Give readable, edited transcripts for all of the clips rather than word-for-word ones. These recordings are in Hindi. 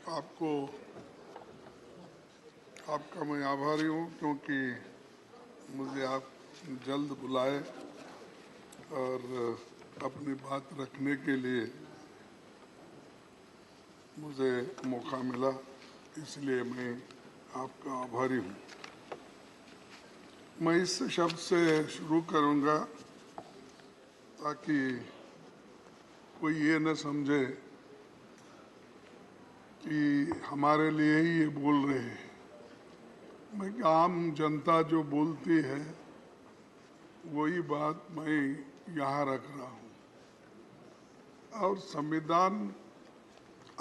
आपको आपका मैं आभारी हूँ क्योंकि मुझे आप जल्द बुलाए और अपनी बात रखने के लिए मुझे मौका मिला, इसलिए मैं आपका आभारी हूँ। मैं इस शब्द से शुरू करूँगा ताकि कोई ये न समझे कि हमारे लिए ही ये बोल रहे हैं। मैं आम जनता जो बोलती है वही बात मैं यहाँ रख रहा हूँ। और संविधान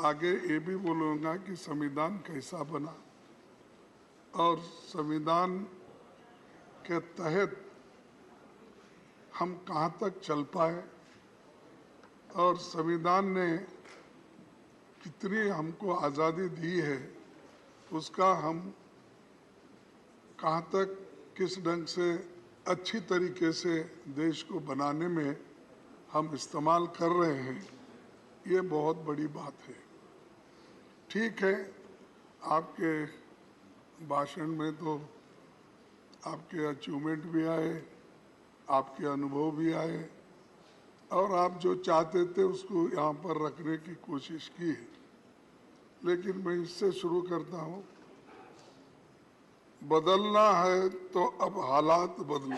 आगे ये भी बोलूँगा कि संविधान कैसा बना और संविधान के तहत हम कहाँ तक चल पाए और संविधान ने कितनी हमको आज़ादी दी है, उसका हम कहाँ तक किस ढंग से अच्छी तरीके से देश को बनाने में हम इस्तेमाल कर रहे हैं, ये बहुत बड़ी बात है। ठीक है, आपके भाषण में तो आपके अचीवमेंट भी आए, आपके अनुभव भी आए और आप जो चाहते थे उसको यहाँ पर रखने की कोशिश की है। लेकिन मैं इससे शुरू करता हूँ, बदलना है तो अब हालात बदलो,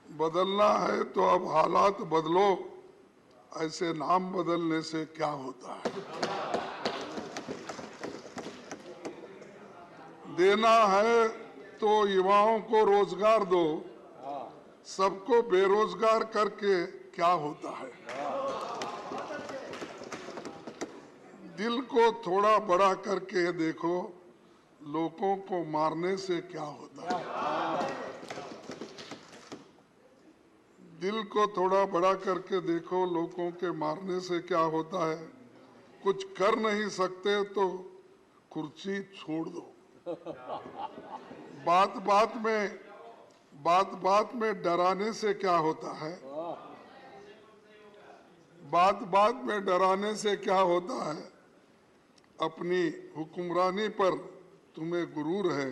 बदलना है तो अब हालात बदलो, ऐसे नाम बदलने से क्या होता है। देना है तो युवाओं को रोजगार दो, सबको बेरोजगार करके क्या होता है। दिल को थोड़ा बड़ा करके देखो, लोगों को मारने से क्या होता है। दिल को थोड़ा बड़ा करके देखो, लोगों के मारने से क्या होता है। कुछ कर नहीं सकते तो कुर्सी छोड़ दो। बात बात में डराने से क्या होता है। बात में डराने से क्या होता है। अपनी हुक्मरानी पर तुम्हें गुरूर है,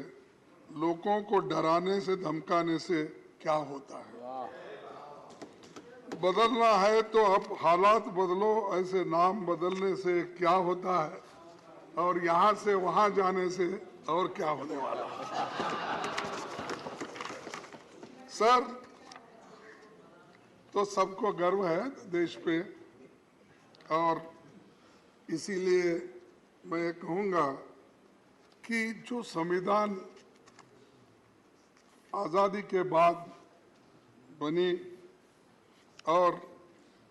लोगों को डराने से धमकाने से क्या होता है। बदलना है तो अब हालात बदलो, ऐसे नाम बदलने से क्या होता है और यहाँ से वहाँ जाने से और क्या होने वाला है। सर, तो सबको गर्व है देश पे और इसीलिए मैं कहूँगा कि जो संविधान आज़ादी के बाद बनी और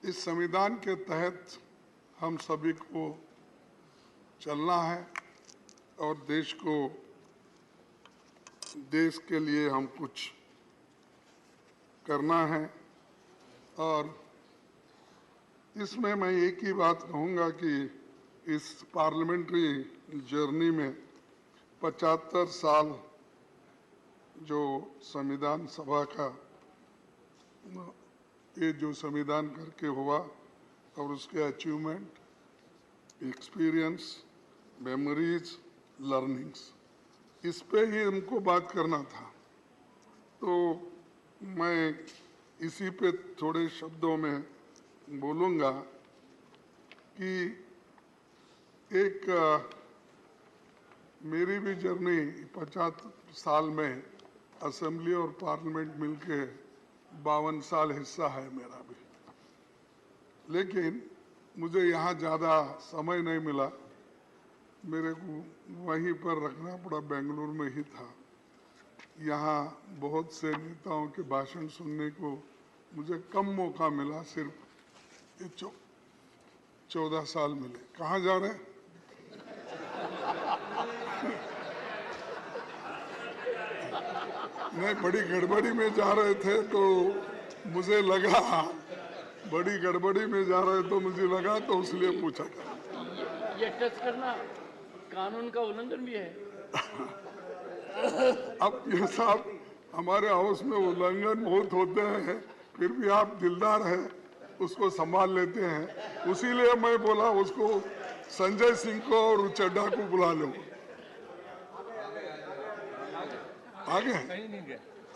इस संविधान के तहत हम सभी को चलना है और देश के लिए हम कुछ करना है। और इसमें मैं एक ही बात कहूँगा कि इस पार्लियामेंट्री जर्नी में 75 साल जो संविधान सभा का ये जो संविधान करके हुआ और उसके अचीवमेंट, एक्सपीरियंस, मेमोरीज, लर्निंग्स, इस पे ही हमको बात करना था। तो मैं इसी पे थोड़े शब्दों में बोलूँगा कि एक मेरी भी जर्नी 50 साल में असेंबली और पार्लियामेंट मिलके 52 साल हिस्सा है मेरा भी, लेकिन मुझे यहाँ ज़्यादा समय नहीं मिला, मेरे को वहीं पर रखना पड़ा, बेंगलुरु में ही था। यहाँ बहुत से नेताओं के भाषण सुनने को मुझे कम मौका मिला, सिर्फ 14 साल मिले। कहाँ जा रहे हैं? नहीं, बड़ी गड़बड़ी में जा रहे थे तो मुझे लगा, बड़ी गड़बड़ी में जा रहे तो मुझे लगा, तो इसलिए पूछा। ये टच करना कानून का उल्लंघन भी है। अब ये साहब, हमारे हाउस में उल्लंघन बहुत होते हैं, फिर भी आप दिलदार हैं उसको संभाल लेते हैं। उसीलिए मैं बोला उसको संजय सिंह को और चड्ढा को बुला लो। आगे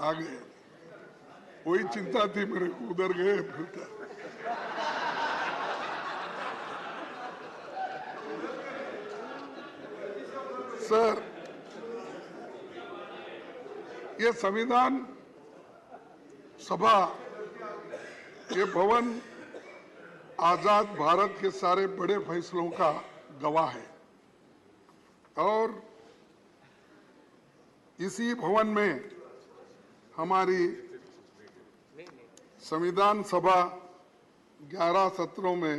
आगे वही चिंता थी मेरे को, उधर गए फिर क्या। सर, ये संविधान सभा, ये भवन आजाद भारत के सारे बड़े फैसलों का गवाह है और इसी भवन में हमारी संविधान सभा 11 सत्रों में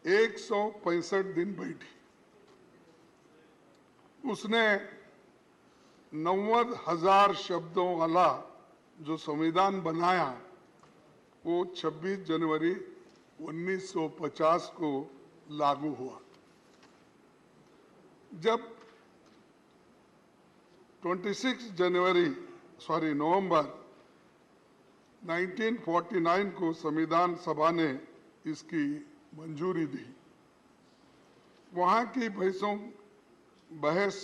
165 दिन बैठी। उसने 90,000 शब्दों वाला जो संविधान बनाया वो 26 जनवरी 1950 को लागू हुआ। जब नवंबर 1949 को संविधान सभा ने इसकी मंजूरी दी। वहां की बहस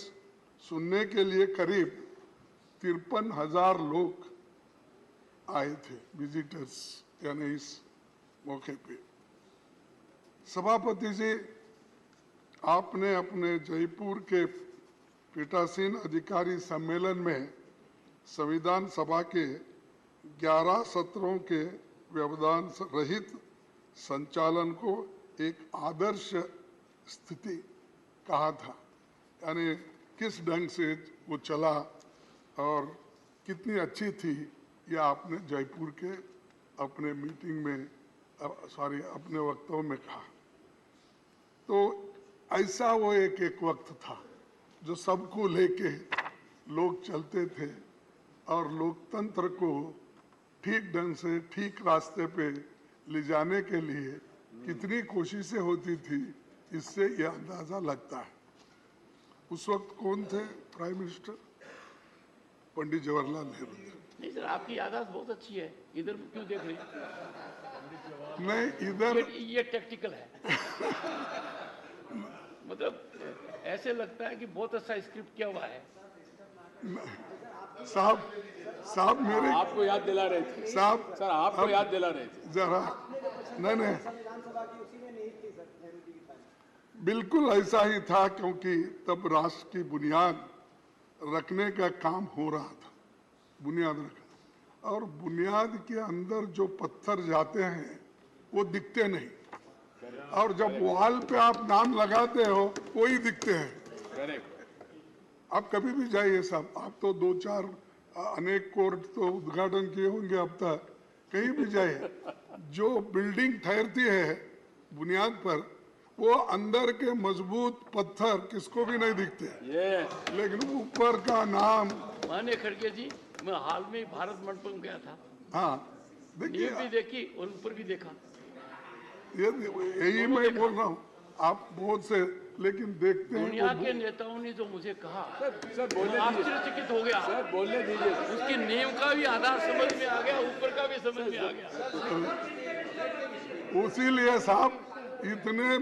सुनने के लिए करीब 53,000 लोग आए थे, विजिटर्स, यानी इस मौके पे। सभापति जी, आपने अपने जयपुर के पीठासीन अधिकारी सम्मेलन में संविधान सभा के 11 सत्रों के व्यवधान रहित संचालन को एक आदर्श स्थिति कहा था। यानी किस ढंग से वो चला और कितनी अच्छी थी, यह आपने जयपुर के अपने मीटिंग में अपने वक्तव्य में कहा। तो ऐसा वो एक वक्त था जो सबको लेके लोग चलते थे और लोकतंत्र को ठीक ढंग से ठीक रास्ते पे ले जाने के लिए कितनी कोशिशें होती थी, इससे यह अंदाजा लगता है। उस वक्त कौन थे प्राइम मिनिस्टर? पंडित जवाहरलाल नेहरू। नहीं सर, आपकी याददाश्त बहुत अच्छी है। इधर क्यों देख रहे हैं? नहीं, इधर ये टैक्टिकल है। मतलब ऐसे लगता है कि बहुत अच्छा स्क्रिप्ट किया हुआ है। साहब मेरे आपको याद दिला रहे थे साहब, सर, आपको याद दिला रहे थे जरा। नहीं, बिल्कुल ऐसा ही था, क्योंकि तब राष्ट्र की बुनियाद रखने का काम हो रहा था। बुनियाद रखना, और बुनियाद के अंदर जो पत्थर जाते हैं वो दिखते नहीं, और जब वॉल पे आप नाम लगाते हो वही दिखते हैं। आप कभी भी जाइए साहब, आप तो 2-4 अनेक कोर्ट तो उद्घाटन किए होंगे अब तक, कहीं भी जाइए, जो बिल्डिंग ठहरती है बुनियाद पर, वो अंदर के मजबूत पत्थर किसको भी नहीं दिखते, लेकिन ऊपर का नाम। माने खड़गे जी, मैं हाल में भारत मंडपम गया था। हाँ, देखिए, भी देखी और ऊपर भी देखा। यही मैं बोल रहा हूँ, आप बहुत से लेकिन देखते हैं। दुनिया के नेताओं ने जो मुझे कहा, सर बोलने आश्चर्यचकित हो गया। सर बोलने दीजिए। उसकी नींव का भी आधार समझ में आ गया, ऊपर का भी समझ में आ गया। उसीलिए साहब इतने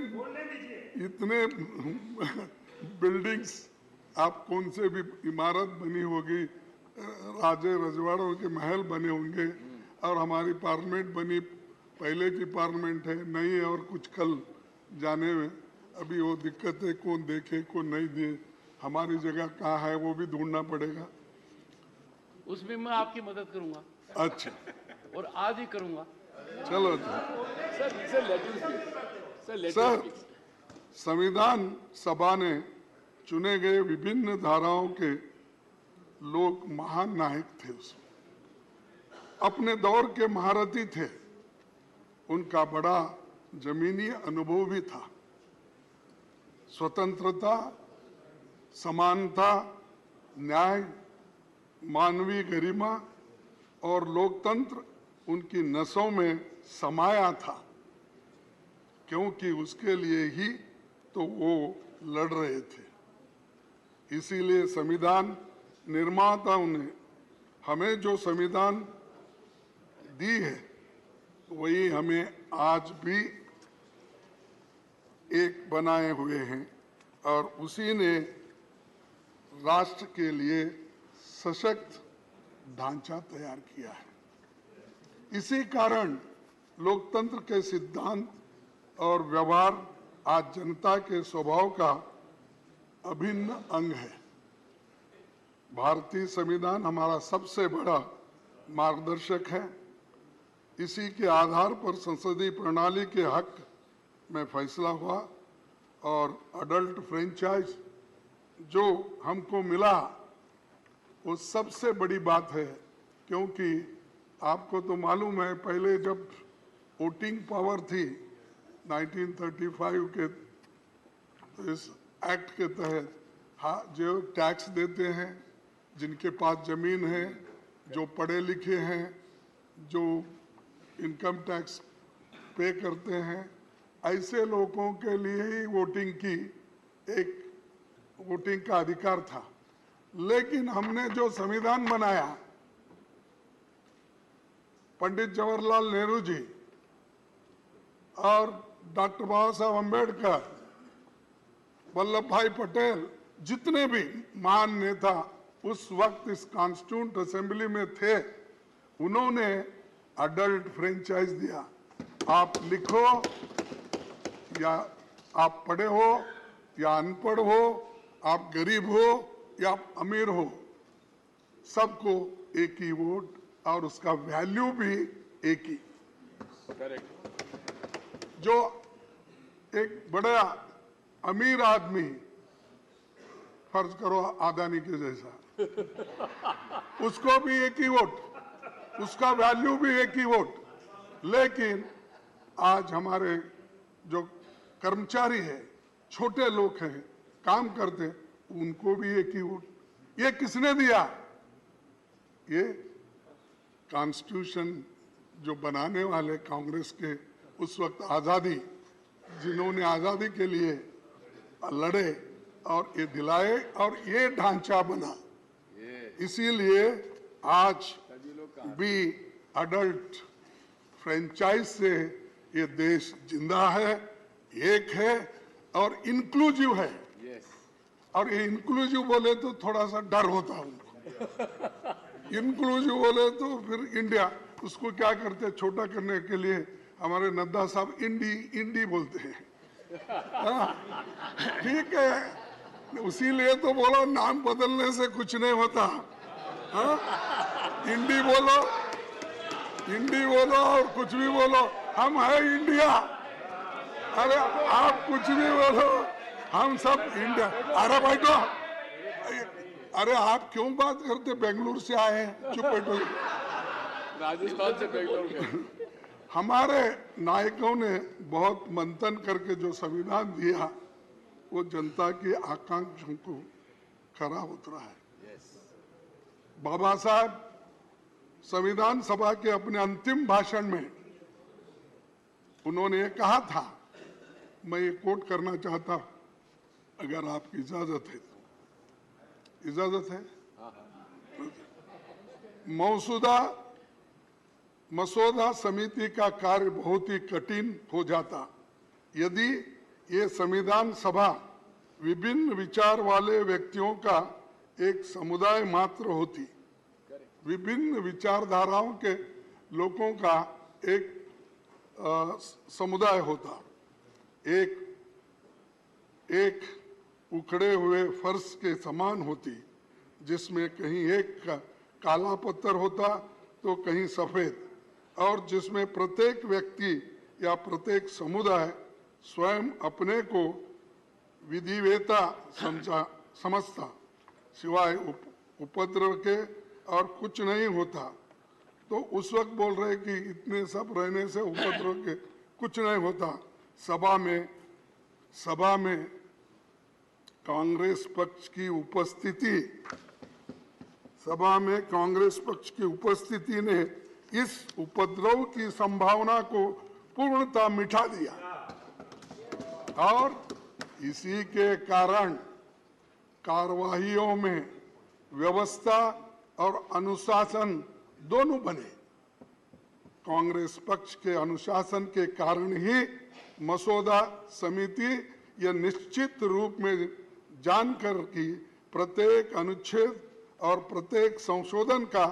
बिल्डिंग्स, आप कौन से भी इमारत बनी होगी, राजे रजवाड़ों के महल बने होंगे, और हमारी पार्लियामेंट बनी, पहले की पार्लियामेंट है, नई है, और कुछ कल जाने में अभी वो दिक्कत है, कौन देखे कौन नहीं दे, हमारी जगह कहाँ है वो भी ढूंढना पड़ेगा। उसमें मैं आपकी मदद करूंगा। अच्छा, और आज ही करूंगा। चलो सर, संविधान सभा ने चुने गए विभिन्न धाराओं के लोग महान नायक थे। उसमें अपने दौर के महारथी थे, उनका बड़ा जमीनी अनुभव भी था। स्वतंत्रता, समानता, न्याय, मानवीय गरिमा और लोकतंत्र उनकी नसों में समाया था, क्योंकि उसके लिए ही तो वो लड़ रहे थे। इसीलिए संविधान निर्माताओं ने हमें जो संविधान दी है वही हमें आज भी एक बनाए हुए हैं और उसी ने राष्ट्र के लिए सशक्त ढांचा तैयार किया है। इसी कारण लोकतंत्र के सिद्धांत और व्यवहार आज जनता के स्वभाव का अभिन्न अंग है। भारतीय संविधान हमारा सबसे बड़ा मार्गदर्शक है। इसी के आधार पर संसदीय प्रणाली के हक में फैसला हुआ और अडल्ट फ्रेंचाइज जो हमको मिला वो सबसे बड़ी बात है, क्योंकि आपको तो मालूम है पहले जब वोटिंग पावर थी 1935 के तो इस एक्ट के तहत जो टैक्स देते हैं, जिनके पास जमीन है, जो पढ़े लिखे हैं, जो इनकम टैक्स पे करते हैं, ऐसे लोगों के लिए ही वोटिंग का अधिकार था। लेकिन हमने जो संविधान बनाया, पंडित जवाहरलाल नेहरू जी और डॉक्टर बाबा साहब अम्बेडकर, वल्लभ भाई पटेल, जितने भी महान नेता उस वक्त इस कॉन्स्टिट्यूंट असेंबली में थे, उन्होंने अडल्ट फ्रेंचाइज दिया। आप लिखो या आप पढ़े हो या अनपढ़ हो, आप गरीब हो या आप अमीर हो, सबको एक ही वोट और उसका वैल्यू भी एक ही। जो एक बड़ा अमीर आदमी, फर्ज करो अदानी के जैसा, उसको भी एक ही वोट, उसका वैल्यू भी एक ही वोट। लेकिन आज हमारे जो कर्मचारी है, छोटे लोग हैं, काम करते, उनको भी एक ही वोट। ये किसने दिया? ये कॉन्स्टिट्यूशन जो बनाने वाले कांग्रेस के उस वक्त आजादी, जिन्होंने आजादी के लिए लड़े और ये दिलाए और ये ढांचा बना। इसीलिए आज भी अडल्ट फ्रेंचाइज से ये देश जिंदा है, एक है और इंक्लूसिव है। और ये इंक्लूसिव बोले तो थोड़ा सा डर होता है उनको। इंक्लूसिव बोले तो फिर इंडिया, उसको क्या करते हैं छोटा करने के लिए, हमारे नड्डा साहब इंडी बोलते हैं। ठीक है, उसीलिए तो बोलो नाम बदलने से कुछ नहीं होता। इंडी बोलो और कुछ भी बोलो, हम है इंडिया। अरे आप कुछ भी बोलो, हम सब इंडिया। अरे बैठो, अरे आप क्यों बात करते? बेंगलुरु से आए हैं, चुप बैठो। राजस्थान से बेंगलुरु। हमारे नायकों ने बहुत मंथन करके जो संविधान दिया, वो जनता की आकांक्षाओं को खरा उतरा है। बाबा साहब संविधान सभा के अपने अंतिम भाषण में उन्होंने ये कहा था, मैं ये कोट करना चाहता, अगर आपकी इजाजत है तो। इजाजत है? मसौदा समिति का कार्य बहुत ही कठिन हो जाता यदि ये संविधान सभा विभिन्न विचार वाले व्यक्तियों का एक समुदाय मात्र होती, विभिन्न विचारधाराओं के लोगों का एक समुदाय होता, एक उखड़े हुए फर्श के समान होती, जिसमें कहीं एक काला पत्थर होता तो कहीं सफेद, और जिसमें प्रत्येक व्यक्ति या प्रत्येक समुदाय स्वयं अपने को विधिवेता समझता, सिवाय उपद्रव के और कुछ नहीं होता। तो उस वक्त बोल रहे कि इतने सब रहने से उपद्रव के कुछ नहीं होता। सभा में कांग्रेस पक्ष की उपस्थिति ने इस उपद्रव की संभावना को पूर्णतः मिटा दिया और इसी के कारण कार्यवाहियों में व्यवस्था और अनुशासन दोनों बने। कांग्रेस पक्ष के अनुशासन के कारण ही मसौदा समिति यह निश्चित रूप में जानकर कि प्रत्येक अनुच्छेद और प्रत्येक संशोधन का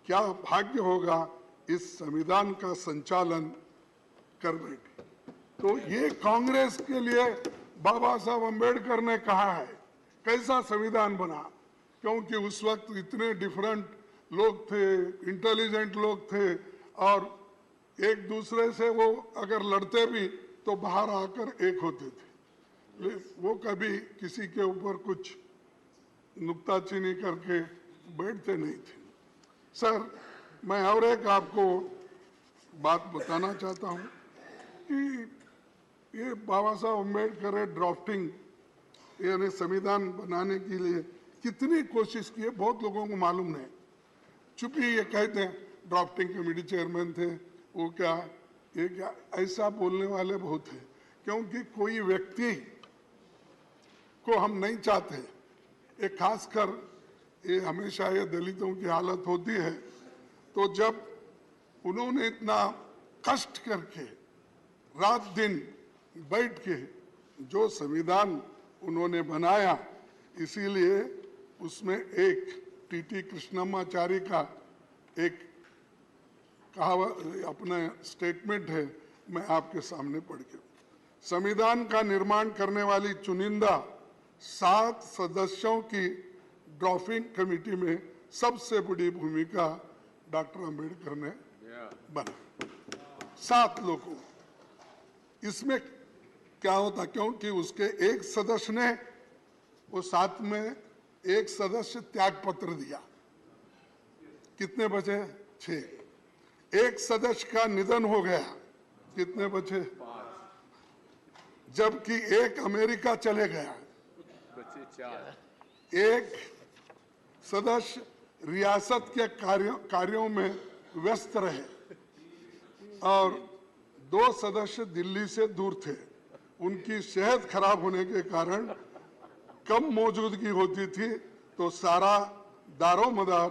क्या भाग्य होगा, इस संविधान का संचालन कर बैठी। तो ये कांग्रेस के लिए बाबा साहब अम्बेडकर ने कहा है कैसा संविधान बना, क्योंकि उस वक्त इतने डिफरेंट लोग थे, इंटेलिजेंट लोग थे, और एक दूसरे से वो अगर लड़ते भी तो बाहर आकर एक होते थे। वो कभी किसी के ऊपर कुछ नुक्ताचीनी करके बैठते नहीं थे। सर, मैं और एक आपको बात बताना चाहता हूँ कि ये बाबा साहब अम्बेडकर है ड्राफ्टिंग यानी संविधान बनाने के लिए कितनी कोशिश की है, बहुत लोगों को मालूम नहीं। चूंकि ये कहते हैं ड्राफ्टिंग कमेटी चेयरमैन थे, वो क्या ये क्या, ऐसा बोलने वाले बहुत हैं, क्योंकि कोई व्यक्ति को हम नहीं चाहते। ये खासकर ये हमेशा ये दलितों की हालत होती है, तो जब उन्होंने इतना कष्ट करके रात दिन बैठ के जो संविधान उन्होंने बनाया, इसीलिए उसमें एक टीटी कृष्णमाचारी का एक कहावत अपना स्टेटमेंट है, मैं आपके सामने पढ़ के। संविधान का निर्माण करने वाली चुनिंदा 7 सदस्यों की ड्राफ्टिंग कमेटी में सबसे बड़ी भूमिका डॉक्टर अंबेडकर ने बना। 7 लोगों, इसमें क्या होता, क्योंकि उसके एक सदस्य ने वो 7 में एक सदस्य त्याग पत्र दिया, कितने बचे? 6। एक सदस्य का निधन हो गया, कितने बचे? 5। जबकि एक अमेरिका चले गया, बचे 4। एक सदस्य रियासत के कार्यों में व्यस्त रहे और 2 सदस्य दिल्ली से दूर थे। उनकी सेहत खराब होने के कारण कम मौजूदगी होती थी, तो सारा दारोमदार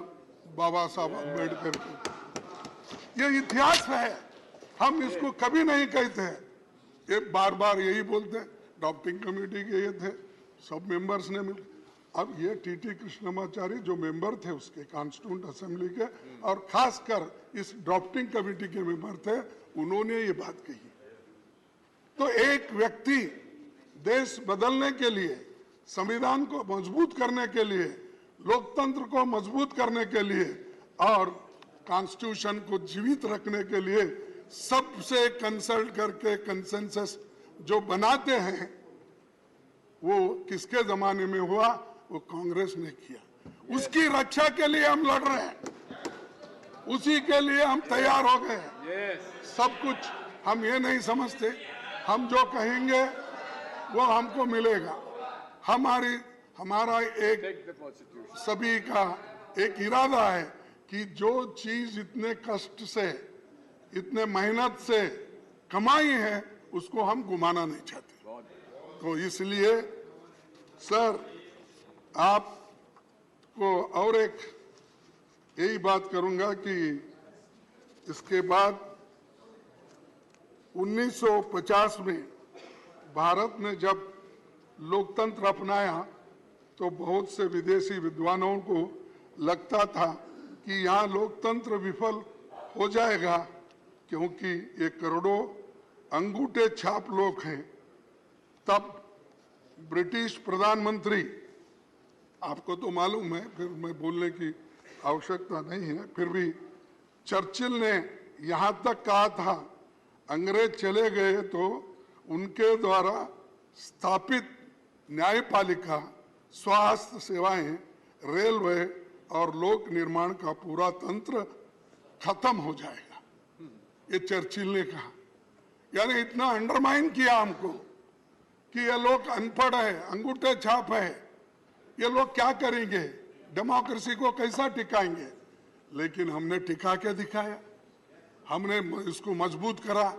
बाबा साहब अम्बेडकर की। ये इतिहास है, हम इसको कभी नहीं कहते हैं। ये बार बार यही बोलते हैं ड्राफ्टिंग कमेटी के ये थे, सब मेंबर्स ने मिल। अब ये टीटी कृष्णमाचारी जो मेंबर थे उसके कॉन्स्टिट्यूंट असेंबली के, और खासकर इस ड्राफ्टिंग कमेटी के मेंबर थे, उन्होंने ये बात कही। तो एक व्यक्ति देश बदलने के लिए, संविधान को मजबूत करने के लिए, लोकतंत्र को मजबूत करने के लिए और कॉन्स्टिट्यूशन को जीवित रखने के लिए सबसे कंसल्ट करके कंसेंसस जो बनाते हैं, वो किसके जमाने में हुआ? वो कांग्रेस ने किया। उसकी रक्षा के लिए हम लड़ रहे हैं, उसी के लिए हम तैयार हो गए हैं। सब कुछ हम ये नहीं समझते, हम जो कहेंगे वो हमको मिलेगा। हमारा एक सभी का एक इरादा है कि जो चीज इतने कष्ट से, इतने मेहनत से कमाई है, उसको हम गुमाना नहीं चाहते। तो इसलिए सर, आपको और एक यही बात करूंगा कि इसके बाद 1950 में भारत ने जब लोकतंत्र अपनाया, तो बहुत से विदेशी विद्वानों को लगता था कि यहाँ लोकतंत्र विफल हो जाएगा, क्योंकि ये करोड़ों अंगूठे छाप लोग हैं। तब ब्रिटिश प्रधानमंत्री, आपको तो मालूम है, फिर मैं बोलने की आवश्यकता नहीं है, फिर भी चर्चिल ने यहाँ तक कहा था, अंग्रेज चले गए तो उनके द्वारा स्थापित न्यायपालिका, स्वास्थ्य सेवाएं, रेलवे और लोक निर्माण का पूरा तंत्र खत्म हो जाएगा, ये चर्चिल ने कहा। यानी इतना अंडरमाइन किया हमको कि ये लोग अनपढ़ है, अंगूठे छाप है, ये लोग क्या करेंगे, डेमोक्रेसी को कैसा टिकाएंगे। लेकिन हमने टिका के दिखाया, हमने इसको मजबूत करा,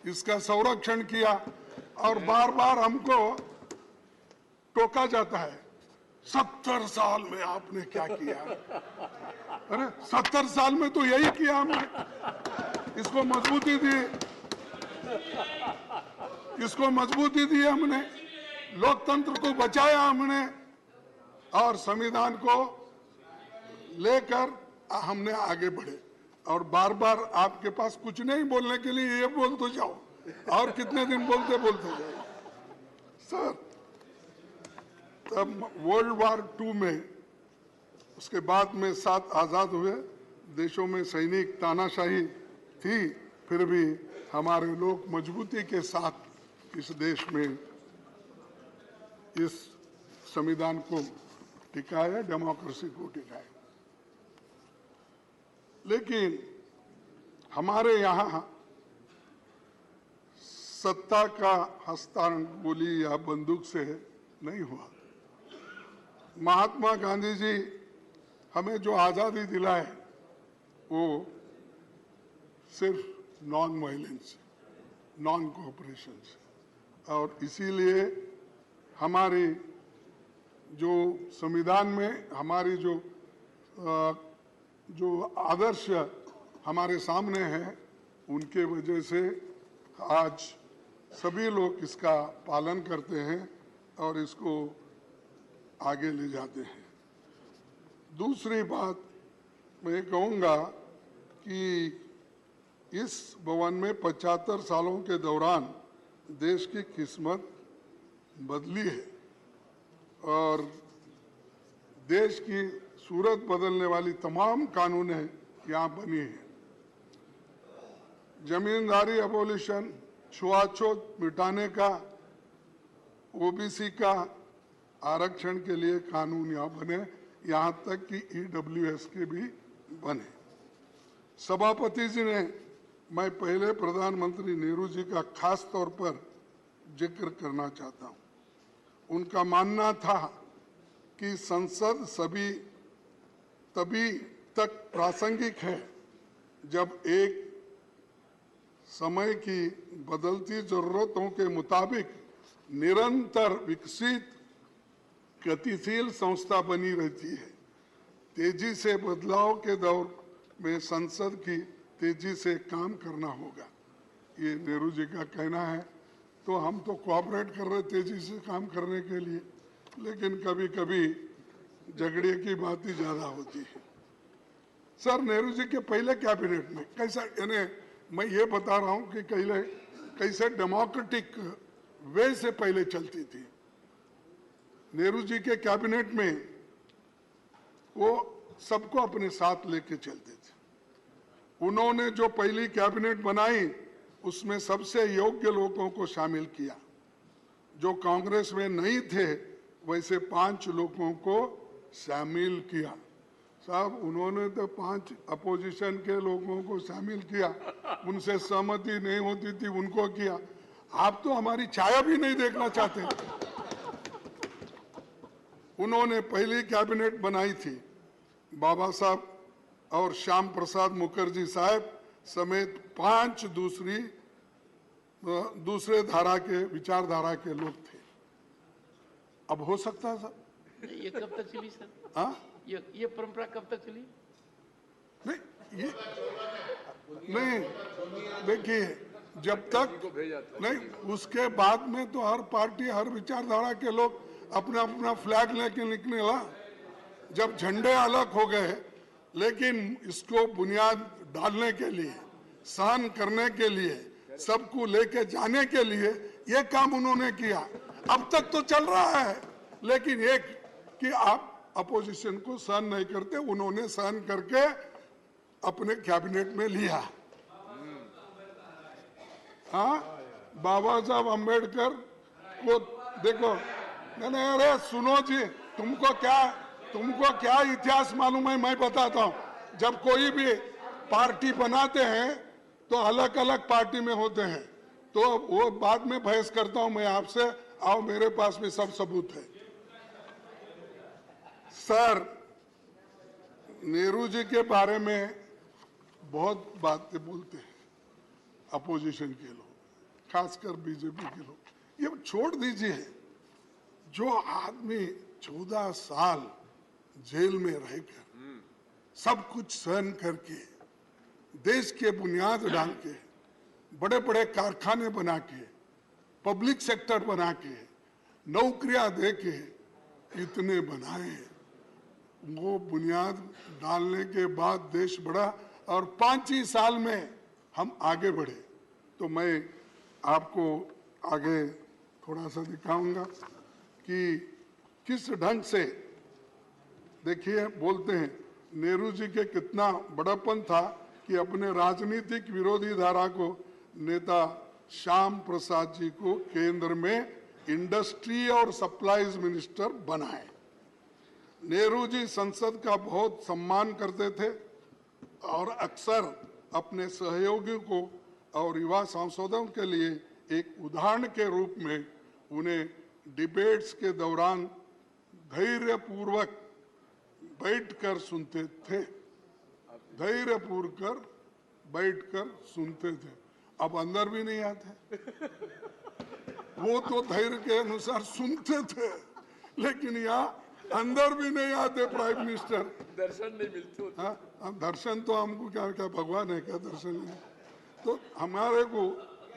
इसका संरक्षण किया। और बार बार हमको टोका जाता है, 70 साल में आपने क्या किया? अरे 70 साल में तो यही किया हमने। इसको मजबूती दी, इसको मजबूती दी हमने, लोकतंत्र को बचाया हमने और संविधान को लेकर हमने आगे बढ़े। और बार बार आपके पास कुछ नहीं बोलने के लिए ये बोल तो जाओ, और कितने दिन बोलते जाओ। सर, तब वर्ल्ड वार 2 में, उसके बाद में 7 आजाद हुए देशों में सैनिक तानाशाही थी, फिर भी हमारे लोग मजबूती के साथ इस देश में इस संविधान को टिकाए, डेमोक्रेसी को टिकाए। लेकिन हमारे यहाँ सत्ता का हस्तांतरण गोली या बंदूक से नहीं हुआ। महात्मा गांधी जी हमें जो आज़ादी दिलाए वो सिर्फ नॉन वायलेंस, नॉन कोऑपरेशन से, और इसीलिए हमारी जो संविधान में हमारी जो आदर्श हमारे सामने हैं, उनके वजह से आज सभी लोग इसका पालन करते हैं और इसको आगे ले जाते हैं। दूसरी बात मैं कहूँगा कि इस भवन में 75 सालों के दौरान देश की किस्मत बदली है और देश की सूरत बदलने वाली तमाम कानूनें यहाँ बनी हैं। जमींदारी एबोलिशन, छुआछूत मिटाने का, ओबीसी का आरक्षण के लिए कानून यहाँ बने, यहाँ तक कि ईडब्ल्यूएस के भी बने। सभापति जी ने, मैं पहले प्रधानमंत्री नेहरू जी का खास तौर पर जिक्र करना चाहता हूँ। उनका मानना था कि संसद तभी तक प्रासंगिक है जब एक समय की बदलती जरूरतों के मुताबिक निरंतर विकसित गतिशील संस्था बनी रहती है। तेजी से बदलाव के दौर में संसद की तेजी से काम करना होगा, ये नेहरू जी का कहना है। तो हम तो कोऑपरेट कर रहे तेजी से काम करने के लिए, लेकिन कभी कभी झगड़े की बात ही ज्यादा होती है। सर, नेहरू जी के पहले कैबिनेट में कैसा, यानी मैं ये बता रहा हूँ कि कैसे डेमोक्रेटिक वे से पहले चलती थी। नेहरू जी के कैबिनेट में वो सबको अपने साथ लेके चलते थे। उन्होंने जो पहली कैबिनेट बनाई उसमें सबसे योग्य लोगों को शामिल किया। जो कांग्रेस में नहीं थे वैसे 5 लोगों को शामिल किया। साहब, उन्होंने तो 5 अपोजिशन के लोगों को शामिल किया, उनसे सहमति नहीं होती थी उनको किया। आप तो हमारी छाया भी नहीं देखना चाहते। उन्होंने पहली कैबिनेट बनाई थी बाबा साहब और श्याम प्रसाद मुखर्जी साहब समेत 5 दूसरे धारा के विचारधारा के लोग थे। अब हो सकता है सर? ये कब तक चली सर? हाँ, ये परंपरा कब तक चली? नहीं, देखिए, जब तक नहीं, उसके बाद में तो हर पार्टी, हर विचारधारा के लोग अपना अपना फ्लैग लेके निकले ला। जब झंडे अलग हो गए, लेकिन इसको बुनियाद डालने के लिए, सहन करने के लिए, सबको लेके जाने के लिए ये काम उन्होंने किया। अब तक तो चल रहा है, लेकिन एक कि आप अपोजिशन को सहन नहीं करते, उन्होंने सहन करके अपने कैबिनेट में लिया। हाँ, बाबा साहब अम्बेडकर को देखो। नहीं, अरे सुनो जी, तुमको क्या इतिहास मालूम है? मैं बताता हूँ। जब कोई भी पार्टी बनाते हैं तो अलग अलग पार्टी में होते हैं, तो वो बाद में बहस करता हूं मैं आपसे। आओ, मेरे पास भी सब सबूत है। सर, नेहरू जी के बारे में बहुत बातें बोलते हैं अपोजिशन के लोग, खासकर बीजेपी के लोग। ये छोड़ दीजिए, जो आदमी 14 साल जेल में रहकर सब कुछ सहन करके देश के बुनियाद डाल के, बड़े बड़े कारखाने बना के, पब्लिक सेक्टर बना के, नौकरियां दे के इतने बनाए। वो बुनियाद डालने के बाद देश बढ़ा और 5 ही साल में हम आगे बढ़े। तो मैं आपको आगे थोड़ा सा दिखाऊंगा कि किस ढंग से, देखिए बोलते हैं नेहरू जी के कितना बड़प्पन था कि अपने राजनीतिक विरोधी धारा को नेता श्याम प्रसाद जी को केंद्र में इंडस्ट्री और सप्लाईज मिनिस्टर बनाए। नेहरू जी संसद का बहुत सम्मान करते थे और अक्सर अपने सहयोगियों को और युवा सांसदों के लिए एक उदाहरण के रूप में उन्हें डिबेट्स के दौरान धैर्यपूर्वक बैठकर सुनते थे, धैर्यपूर्वक बैठकर सुनते थे। अब अंदर भी नहीं आते, वो तो धैर्य के अनुसार सुनते थे, लेकिन यहाँ अंदर भी नहीं आते प्राइम मिनिस्टर। दर्शन नहीं मिलते होते। हाँ, अब दर्शन तो हमको क्या क्या भगवान है क्या दर्शन नहीं? तो हमारे को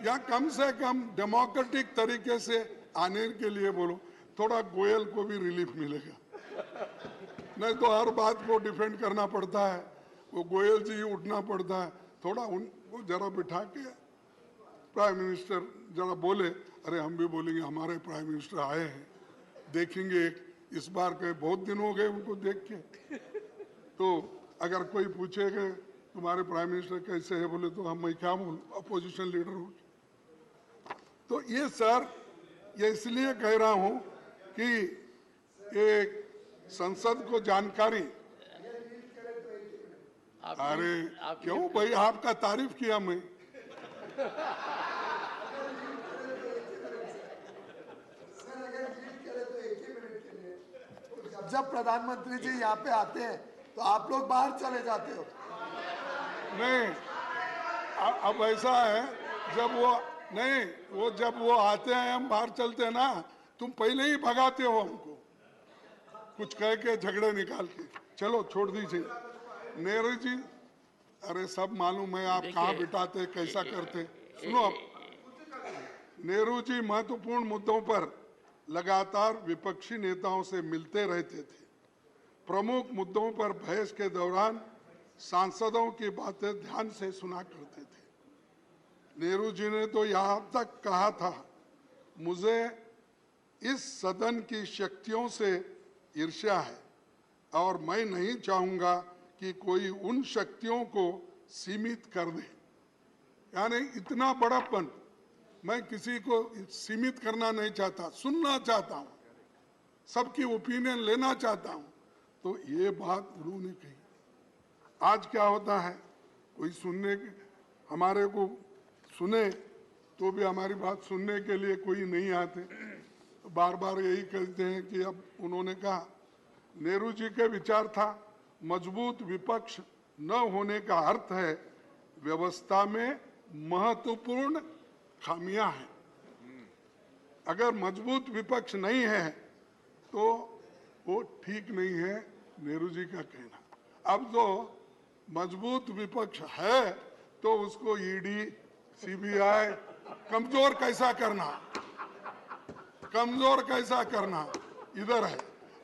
या कम से कम डेमोक्रेटिक तरीके से आने के लिए बोलो, थोड़ा गोयल को भी रिलीफ मिलेगा। नहीं तो हर बात को डिफेंड करना पड़ता है, वो गोयल जी उठना पड़ता है। थोड़ा उनको जरा बिठा के प्राइम मिनिस्टर जरा बोले, अरे हम भी बोलेंगे हमारे प्राइम मिनिस्टर आए हैं, देखेंगे इस बार के बहुत दिन हो गए उनको देख के। तो अगर कोई पूछेगा तुम्हारे प्राइम मिनिस्टर कैसे है, बोले तो हम मैं क्या बोलूं, अपोजिशन लीडर हूं। तो ये सर, ये इसलिए कह रहा हूं कि एक संसद को जानकारी। अरे क्यों भाई, आपका तारीफ किया मैं। जब प्रधानमंत्री जी यहाँ पे आते हैं तो आप लोग बाहर चले जाते हो। नहीं, अब ऐसा है, जब वो नहीं, वो जब वो आते हैं हम बाहर चलते हैं ना, तुम पहले ही भगाते हो हमको कुछ कह के, झगड़े निकाल के। चलो छोड़ दीजिए। नेहरू जी, अरे सब मालूम है आप कहाँ बिठाते कैसा करते। सुनो, नेहरू जी महत्वपूर्ण मुद्दों पर लगातार विपक्षी नेताओं से मिलते रहते थे। प्रमुख मुद्दों पर बहस के दौरान सांसदों की बातें ध्यान से सुना करते थे। नेहरू जी ने तो यहाँ तक कहा था, मुझे इस सदन की शक्तियों से ईर्ष्या है और मैं नहीं चाहूंगा कि कोई उन शक्तियों को सीमित कर दे। यानी इतना बड़ापन, मैं किसी को सीमित करना नहीं चाहता, सुनना चाहता हूं, सबकी ओपिनियन लेना चाहता हूं। तो ये बात उन्होंने कही। आज क्या होता है, कोई सुनने के, हमारे को सुने तो भी हमारी बात सुनने के लिए कोई नहीं आते, तो बार बार यही कहते हैं कि अब उन्होंने कहा, नेहरू जी के विचार था, मजबूत विपक्ष न होने का अर्थ है व्यवस्था में महत्वपूर्ण खामियां हैं। अगर मजबूत विपक्ष नहीं है तो वो ठीक नहीं है, नेहरू जी का कहना। अब तो मजबूत विपक्ष है तो उसको ईडी, सीबीआई कमजोर कैसा करना, कमजोर कैसा करना इधर है।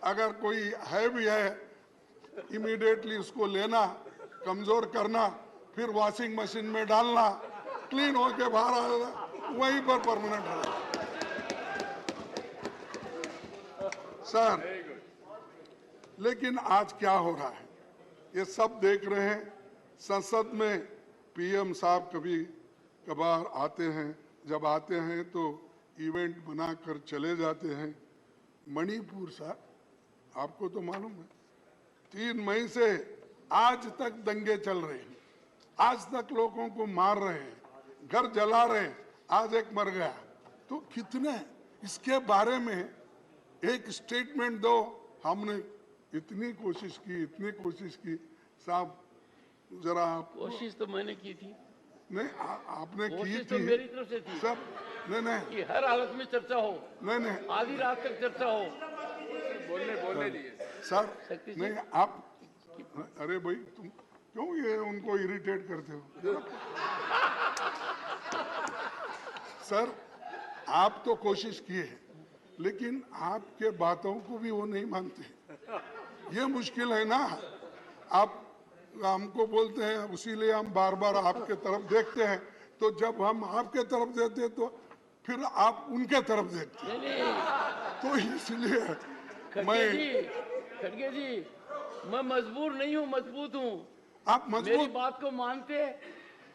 अगर कोई है भी है, इमीडिएटली उसको लेना, कमजोर करना, फिर वॉशिंग मशीन में डालना, क्लीन होके बाहर आ जाना, वहीं पर परमानेंट रहना। सर, लेकिन आज क्या हो रहा है, ये सब देख रहे हैं। संसद में पीएम साहब कभी कभार आते हैं, जब आते हैं तो इवेंट बनाकर चले जाते हैं। मणिपुर साहब, आपको तो मालूम है, 3 मई से आज तक दंगे चल रहे हैं, आज तक लोगों को मार रहे हैं, घर जला रहे हैं, आज एक मर गया। तो कितने, इसके बारे में एक स्टेटमेंट दो। हमने इतनी कोशिश की साहब, जरा आप। कोशिश तो मैंने की थी, नहीं, आपने की कोशिश थी तो मेरी तरफ से थी सब। नहीं कि हर हालत में चर्चा हो, नहीं आधी रात तक चर्चा हो। बोलने दिए। सर, शक्ति जी। नहीं आप, अरे भाई तुम क्यों ये उनको इरिटेट करते हो? सर, आप तो कोशिश किए हैं, लेकिन आपके बातों को भी वो नहीं मानते। ये मुश्किल है ना। आप हमको बोलते हैं, उसीलिए हम बार बार आपके तरफ देखते हैं। तो जब हम आपके तरफ देते तो फिर आप उनके तरफ देखते हैं। तो इसलिए खड़गे जी, मैं मजबूर नहीं हूँ, मजबूत हूँ। आप मेरी मजबूत बात को मानते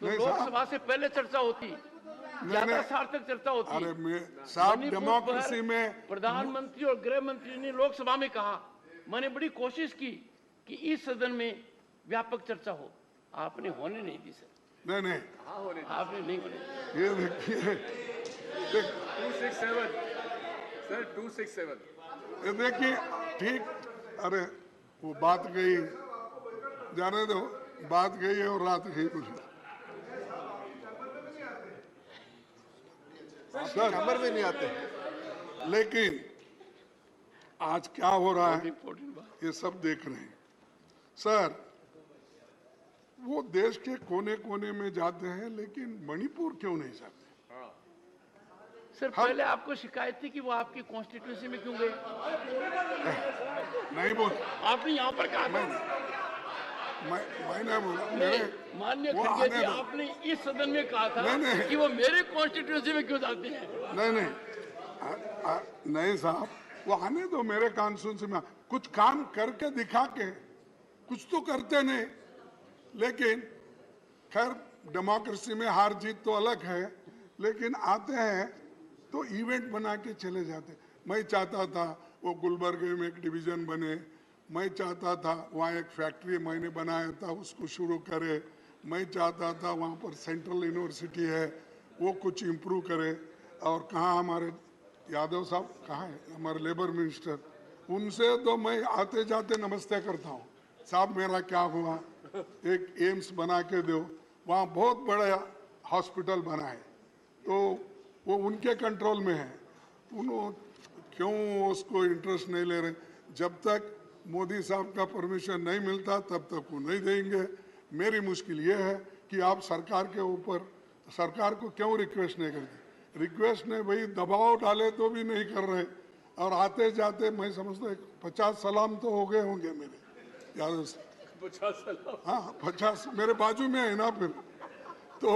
तो नहीं साहब। लोकसभा से पहले चर्चा होती, ज्यादा नहीं। सार्थक चर्चा होती। अरे मैं साहब, मणिपुर डेमोक्रेसी पर में प्रधानमंत्री और गृह मंत्री ने लोकसभा में कहा, मैंने बड़ी कोशिश की कि इस सदन में व्यापक चर्चा हो, आपने होने नहीं दी सर। नहीं नहीं, आपने नहीं होने दी। ये देखिए 267 सर 267 ये देखिए, ठीक। अरे वो बात गई, जाने दो, बात गई है और रात गई मुझे। सर नंबर में नहीं आते। लेकिन आज क्या हो रहा है इम्पोर्टेंट बात। ये सब देख रहे हैं। सर, वो देश के कोने कोने में जाते हैं, लेकिन मणिपुर क्यों नहीं जाते? सर पहले आपको शिकायत थी कि वो आपकी कॉन्स्टिट्यूंसी में क्यों गए? नहीं बोल, आपने यहाँ पर कहा था। मैंने बोला नहीं, माननीय वो खड़गे आने जी, दो। आपने इस सदन में कहा था नहीं। कि वो मेरे कॉन्स्टिट्यूंसी में क्यों जाते हैं? नहीं नहीं साहब, वो आने दो मेरे कॉन्स्टिट्यूंसी में। कुछ काम करके दिखा के, कुछ तो करते नहीं। लेकिन खैर, डेमोक्रेसी में हार जीत तो अलग है, लेकिन आते हैं तो इवेंट बना के चले जाते। मैं चाहता था वो गुलबर्गे में एक डिवीजन बने, मैं चाहता था वहाँ एक फैक्ट्री मैंने बनाया था उसको शुरू करे, मैं चाहता था वहाँ पर सेंट्रल यूनिवर्सिटी है वो कुछ इम्प्रूव करे। और कहाँ हमारे यादव साहब कहाँ है, हमारे लेबर मिनिस्टर, उनसे तो मैं आते जाते नमस्ते करता हूँ, साहब मेरा क्या हुआ, एक एम्स बना के दो। वहाँ बहुत बड़ा हॉस्पिटल बना है, तो वो उनके कंट्रोल में है। उन्होंने क्यों उसको इंटरेस्ट नहीं ले रहे? जब तक मोदी साहब का परमिशन नहीं मिलता तब तक वो नहीं देंगे। मेरी मुश्किल ये है कि आप सरकार के ऊपर, सरकार को क्यों रिक्वेस्ट नहीं करते? रिक्वेस्ट नहीं भाई, दबाव डाले तो भी नहीं कर रहे। और आते जाते मैं समझता 50 सलाम तो हो गए होंगे मेरे यादव से। 50 सलाम। हाँ 50 मेरे बाजू में है ना। फिर तो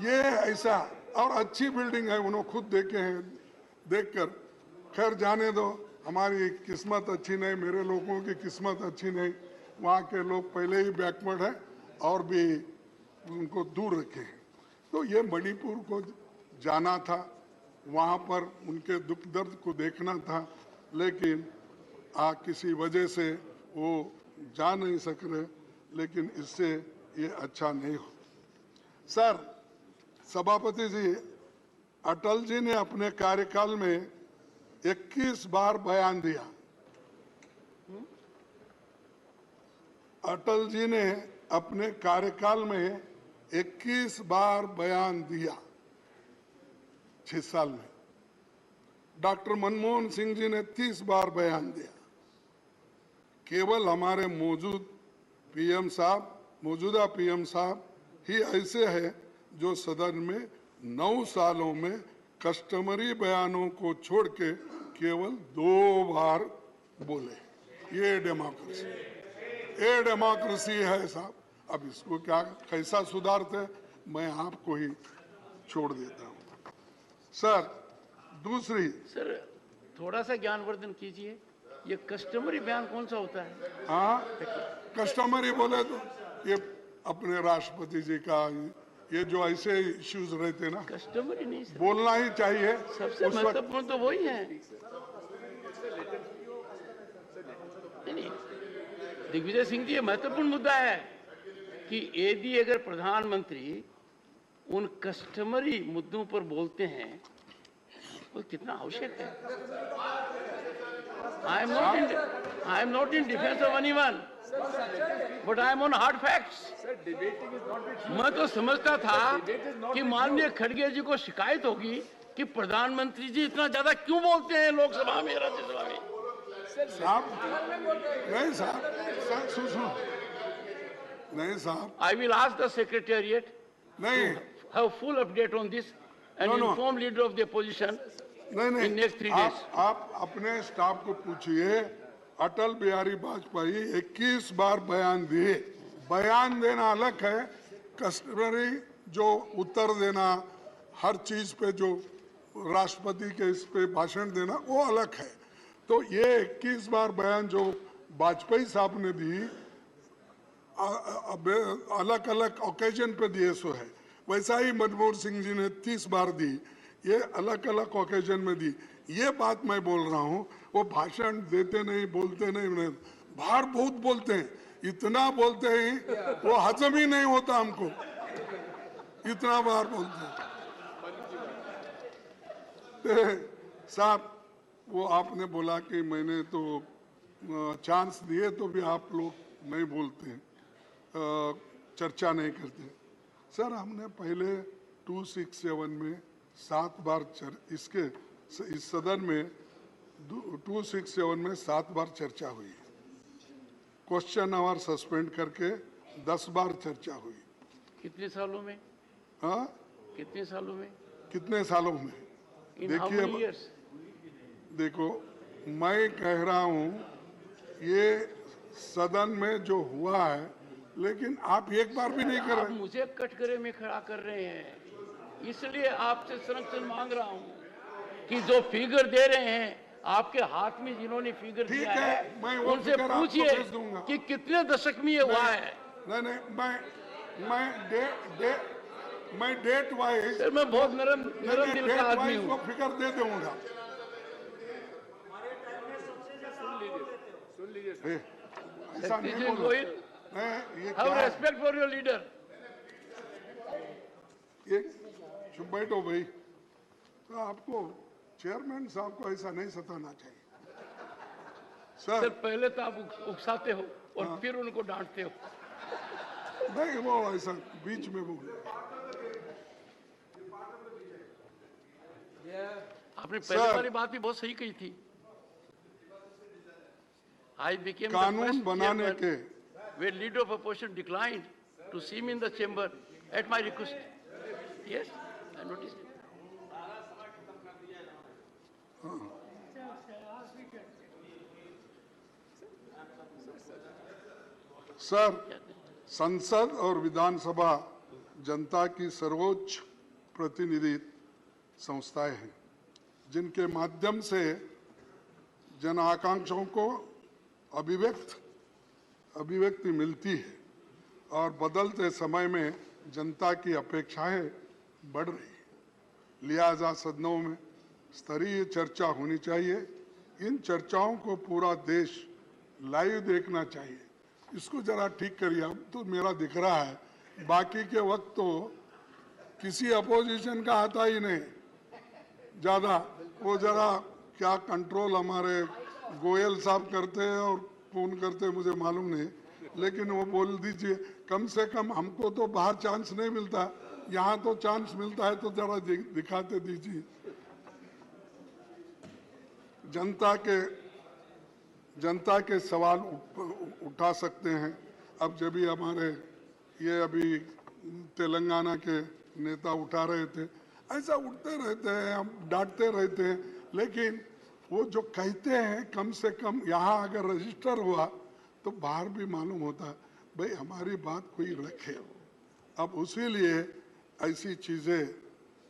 ये ऐसा, और अच्छी बिल्डिंग है, उन्होंने खुद देखे हैं, देखकर। खैर जाने दो, हमारी किस्मत अच्छी नहीं, मेरे लोगों की किस्मत अच्छी नहीं। वहाँ के लोग पहले ही बैकवर्ड है और भी उनको दूर रखे हैं। तो ये मणिपुर को जाना था, वहाँ पर उनके दुख दर्द को देखना था, लेकिन किसी वजह से वो जा नहीं सक रहे। लेकिन इससे ये अच्छा नहीं हो। सर, सभापति जी, अटल जी ने अपने कार्यकाल में 21 बार बयान दिया। अटल जी ने अपने कार्यकाल में 21 बार बयान दिया 6 साल में। डॉक्टर मनमोहन सिंह जी ने 30 बार बयान दिया। केवल हमारे मौजूदा पीएम साहब ही ऐसे हैं जो सदन में 9 सालों में कस्टमरी बयानों को छोड़ के केवल 2 बार बोले। ये डेमोक्रेसी है साहब। अब इसको क्या कैसा सुधारते, मैं आपको ही छोड़ देता हूँ। सर, दूसरी, सर थोड़ा सा ज्ञानवर्धन कीजिए, ये कस्टमरी बयान कौन सा होता है? हाँ कस्टमरी बोले तो ये अपने राष्ट्रपति जी का, ये जो ऐसे इश्यूज रहते ना, कस्टमरी नहीं सर, बोलना ही चाहिए। सबसे उस वक्त महत्वपूर्ण तो वही है। नहीं, दिग्विजय सिंह जी, ये महत्वपूर्ण मुद्दा है कि यदि अगर प्रधानमंत्री उन कस्टमरी मुद्दों पर बोलते हैं वो कितना आवश्यक है। I am not in defense of anyone, but I am on hard facts. मैं तो समझता था कि माननीय खड़गे जी को शिकायत होगी कि प्रधानमंत्री जी इतना ज्यादा क्यों बोलते हैं लोकसभा में, राज्यसभा में। साहब नहीं साहब, सुनो नहीं साहब, I will ask the secretariat नहीं have full update on this and No, no. inform leader of the opposition. नहीं In next 3 नहीं, days. आप अपने स्टाफ को पूछिए, अटल बिहारी वाजपेयी 21 बार बयान दिए। बयान देना अलग है, कस्टमरी जो उत्तर देना, हर चीज पे जो राष्ट्रपति के इस पे भाषण देना, वो अलग है। तो ये 21 बार बयान जो वाजपेयी साहब ने दी, अलग अलग ओकेजन पे दिए सो है। वैसा ही मनमोहन सिंह जी ने 30 बार दी, ये अलग अलग ओकेजन में दी। ये बात मैं बोल रहा हूँ, वो भाषण देते नहीं, बोलते नहीं, बाहर बहुत बोलते हैं, इतना बोलते हैं वो हजम ही नहीं होता हमको, इतना बार बोलते हैं। साहब, वो आपने बोला कि मैंने तो चांस दिए तो भी आप लोग नहीं बोलते हैं, चर्चा नहीं करते। सर, हमने पहले 267 में 7 बार इस सदन में 267 में 7 बार चर्चा हुई। क्वेश्चन आवर सस्पेंड करके 10 बार चर्चा हुई। कितने सालों में? हाँ, कितने सालों में? कितने सालों में? In how many years? देखो, मैं कह रहा हूँ ये सदन में जो हुआ है, लेकिन आप एक बार भी नहीं कर आप रहे। मुझे कटघरे में खड़ा कर रहे हैं, इसलिए आपसे संरक्षण मांग रहा हूँ कि जो फिगर दे रहे हैं, आपके हाथ में जिन्होंने फिगर ठीक दिया है, है, मैं वो उनसे फिगर आपको पूछिए भेज दूंगा। कि कितने दशक में ये हुआ है। नहीं, मैं डेट वाइज सर, मैं बहुत नरम दिल का आदमी वो हूँ। फिगर दे दूंगा। ऐसा नहीं Secretary बोलो। Goyal, ये have क्या है? respect for your leader. ये चुप बैठो भाई। तो आपको चेयरमैन साहब को ऐसा नहीं सताना चाहिए। सर, सर, पहले तो आप उकसाते हो और फिर उनको डांटते हो। नहीं, वो ऐसा बीच में बोल। आपने पहले सर, वाली बात भी बहुत सही कही थी। I became the कानून first बनाने chairman के where leader of opposition declined to see me in the chamber at my request. Yes, I noticed it. Sir, संसद और विधानसभा जनता की सर्वोच्च प्रतिनिधि संस्थाएं हैं, जिनके माध्यम से जन आकांक्षाओं को अभिव्यक्ति मिलती है और बदलते समय में जनता की अपेक्षाएं बढ़ रही है। लिहाजा सदनों में स्तरीय चर्चा होनी चाहिए। इन चर्चाओं को पूरा देश लाइव देखना चाहिए। इसको जरा ठीक करिए। अब तो मेरा दिख रहा है, बाकी के वक्त तो किसी अपोजिशन का आता ही नहीं ज्यादा। वो जरा क्या कंट्रोल हमारे गोयल साहब करते हैं और फोन करते हैं, मुझे मालूम नहीं, लेकिन वो बोल दीजिए। कम से कम हमको तो बाहर चांस नहीं मिलता, यहाँ तो चांस मिलता है, तो जरा दिखाते दीजिए। जनता के सवाल उठा सकते हैं। अब जब भी हमारे ये अभी तेलंगाना के नेता उठा रहे थे, ऐसा उठते रहते हैं, हम डांटते रहते हैं, लेकिन वो जो कहते हैं कम से कम यहाँ अगर रजिस्टर हुआ तो बाहर भी मालूम होता है भाई हमारी बात कोई रखे। अब उसी लिए ऐसी चीज़ें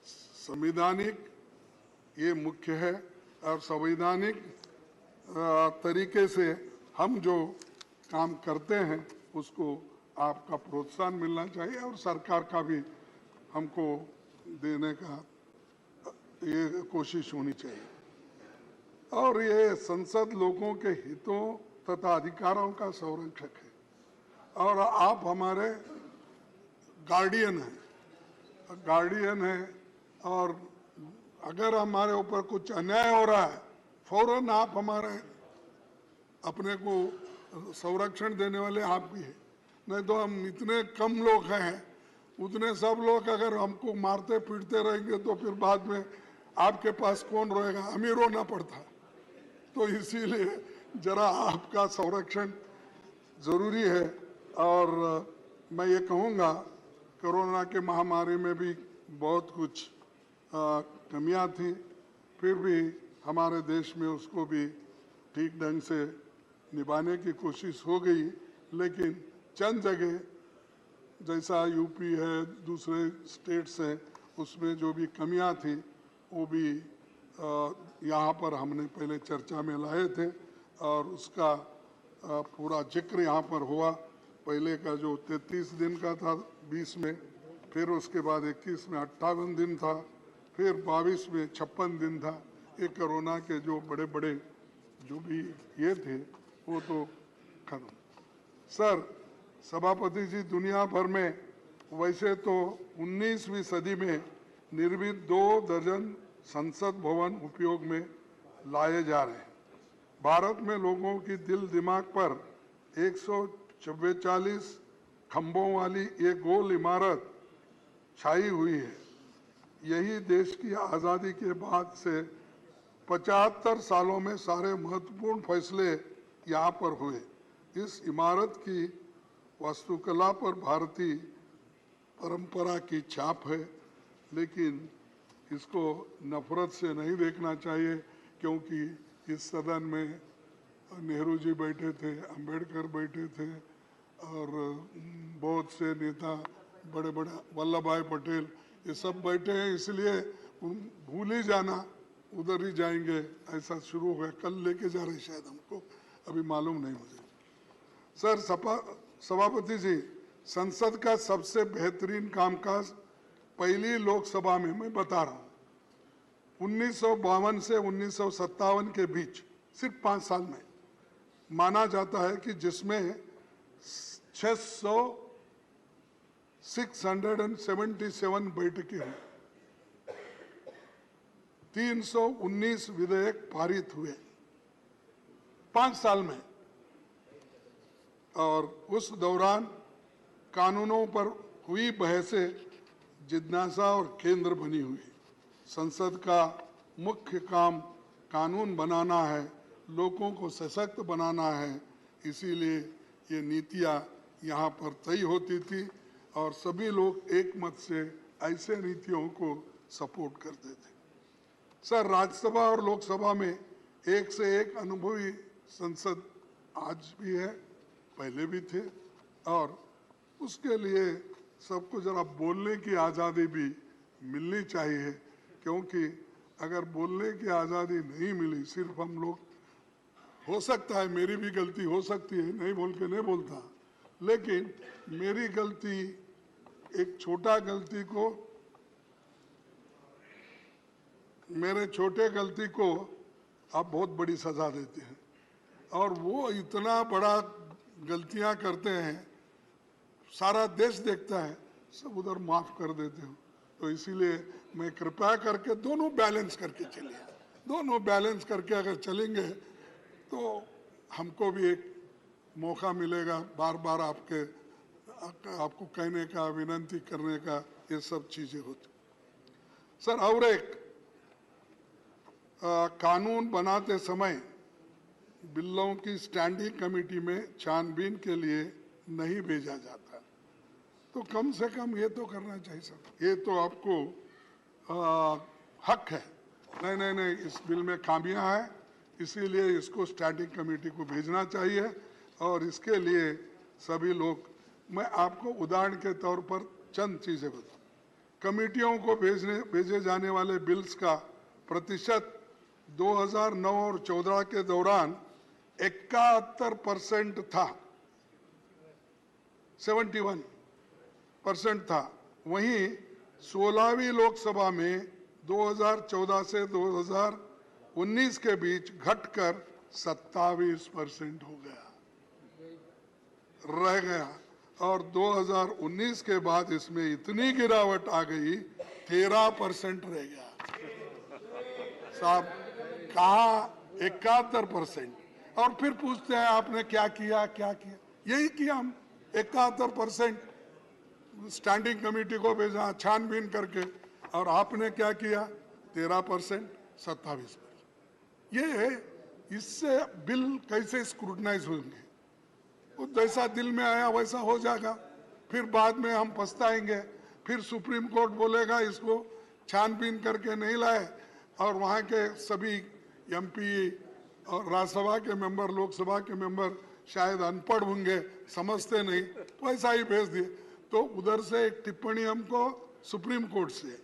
संवैधानिक ये मुख्य है और संवैधानिक तरीके से हम जो काम करते हैं उसको आपका प्रोत्साहन मिलना चाहिए और सरकार का भी हमको देने का ये कोशिश होनी चाहिए। और ये संसद लोगों के हितों तथा अधिकारों का संरक्षक है और आप हमारे गार्डियन हैं और अगर हमारे ऊपर कुछ अन्याय हो रहा है फौरन आप हमारे अपने को संरक्षण देने वाले आप भी हैं। नहीं तो हम इतने कम लोग हैं, उतने सब लोग अगर हमको मारते पीटते रहेंगे तो फिर बाद में आपके पास कौन रहेगा, हमें रोना पड़ता। तो इसीलिए जरा आपका संरक्षण जरूरी है और मैं ये कहूँगा कोरोना के महामारी में भी बहुत कुछ कमियां थी, फिर भी हमारे देश में उसको भी ठीक ढंग से निभाने की कोशिश हो गई। लेकिन चंद जगह जैसा यूपी है, दूसरे स्टेट्स हैं, उसमें जो भी कमियां थी वो भी यहाँ पर हमने पहले चर्चा में लाए थे और उसका पूरा जिक्र यहाँ पर हुआ। पहले का जो 33 दिन का था 20 में, फिर उसके बाद 21 में 58 दिन था, फिर 22 में 56 दिन था। ये कोरोना के जो बड़े बड़े जो भी ये थे वो तो खत्म। सर सभापति जी, दुनिया भर में वैसे तो 19वीं सदी में निर्मित 2 दर्जन संसद भवन उपयोग में लाए जा रहे हैं। भारत में लोगों की दिल दिमाग पर 144 खंभों वाली ये गोल इमारत छाई हुई है। यही देश की आज़ादी के बाद से 75 सालों में सारे महत्वपूर्ण फैसले यहाँ पर हुए। इस इमारत की वास्तुकला पर भारतीय परंपरा की छाप है, लेकिन इसको नफरत से नहीं देखना चाहिए, क्योंकि इस सदन में नेहरू जी बैठे थे, अंबेडकर बैठे थे और बहुत से नेता, बड़े बड़े वल्लभ भाई पटेल, ये सब बैठे हैं। इसलिए भूल ही जाना, उधर ही जाएंगे, ऐसा शुरू हो गया। कल लेके जा रहे शायद, हमको अभी मालूम नहीं मुझे। सर सभापति जी, संसद का सबसे बेहतरीन कामकाज पहली लोकसभा में मैं बता रहा हूँ 1952 से 1957 के बीच सिर्फ 5 साल में माना जाता है कि जिसमें 677 बैठकें हुई, 319 विधेयक पारित हुए 5 साल में। और उस दौरान कानूनों पर हुई बहसें जिज्ञासा और केंद्र बनी हुई। संसद का मुख्य काम कानून बनाना है, लोगों को सशक्त बनाना है, इसीलिए ये नीतियाँ यहाँ पर तय होती थी और सभी लोग एक मत से ऐसे नीतियों को सपोर्ट करते थे। सर राज्यसभा और लोकसभा में एक से एक अनुभवी संसद आज भी है, पहले भी थे, और उसके लिए सबको जरा बोलने की आज़ादी भी मिलनी चाहिए, क्योंकि अगर बोलने की आज़ादी नहीं मिली, सिर्फ हम लोग, हो सकता है मेरी भी गलती हो सकती है, नहीं बोल के नहीं बोलता, लेकिन मेरी गलती, एक छोटा गलती को, मेरे छोटे गलती को आप बहुत बड़ी सजा देते हैं और वो इतना बड़ा गलतियां करते हैं, सारा देश देखता है, सब उधर माफ कर देते हो। तो इसीलिए मैं कृपया करके दोनों बैलेंस करके चलिए, दोनों बैलेंस करके अगर चलेंगे तो हमको भी एक मौका मिलेगा बार बार आपको कहने का, विनती करने का, ये सब चीज़ें होती। सर और एक कानून बनाते समय बिलों की स्टैंडिंग कमेटी में छानबीन के लिए नहीं भेजा जाता, तो कम से कम ये तो करना चाहिए सर, ये तो आपको हक है। नहीं, इस बिल में खामियां हैं, इसीलिए इसको स्टैंडिंग कमेटी को भेजना चाहिए और इसके लिए सभी लोग, मैं आपको उदाहरण के तौर पर चंद चीज़ें बताऊँ। कमेटियों को भेजे जाने वाले बिल्स का प्रतिशत 2009 और 14 के दौरान 71% था, 71% था। वहीं 16वीं लोकसभा में 2014 से 2019 के बीच घटकर 27% हो गया, रह गया। और 2019 के बाद इसमें इतनी गिरावट आ गई 13% रह गया। साहब कहा 71%, और फिर पूछते हैं आपने क्या किया, क्या किया? यही किया हम, 71% स्टैंडिंग कमेटी को भेजा छानबीन करके, और आपने क्या किया? 13%, 27%। ये इससे बिल कैसे स्क्रूटनाइज होंगे? वो जैसा दिल में आया वैसा हो जाएगा। फिर बाद में हम पछताएंगे, फिर सुप्रीम कोर्ट बोलेगा इसको छानबीन करके नहीं लाए, और वहाँ के सभी एमपी और राज्यसभा के मेंबर, लोकसभा के मेंबर शायद अनपढ़ होंगे, समझते नहीं, तो ऐसा ही भेज दिए। तो उधर से एक टिप्पणी हमको सुप्रीम कोर्ट से,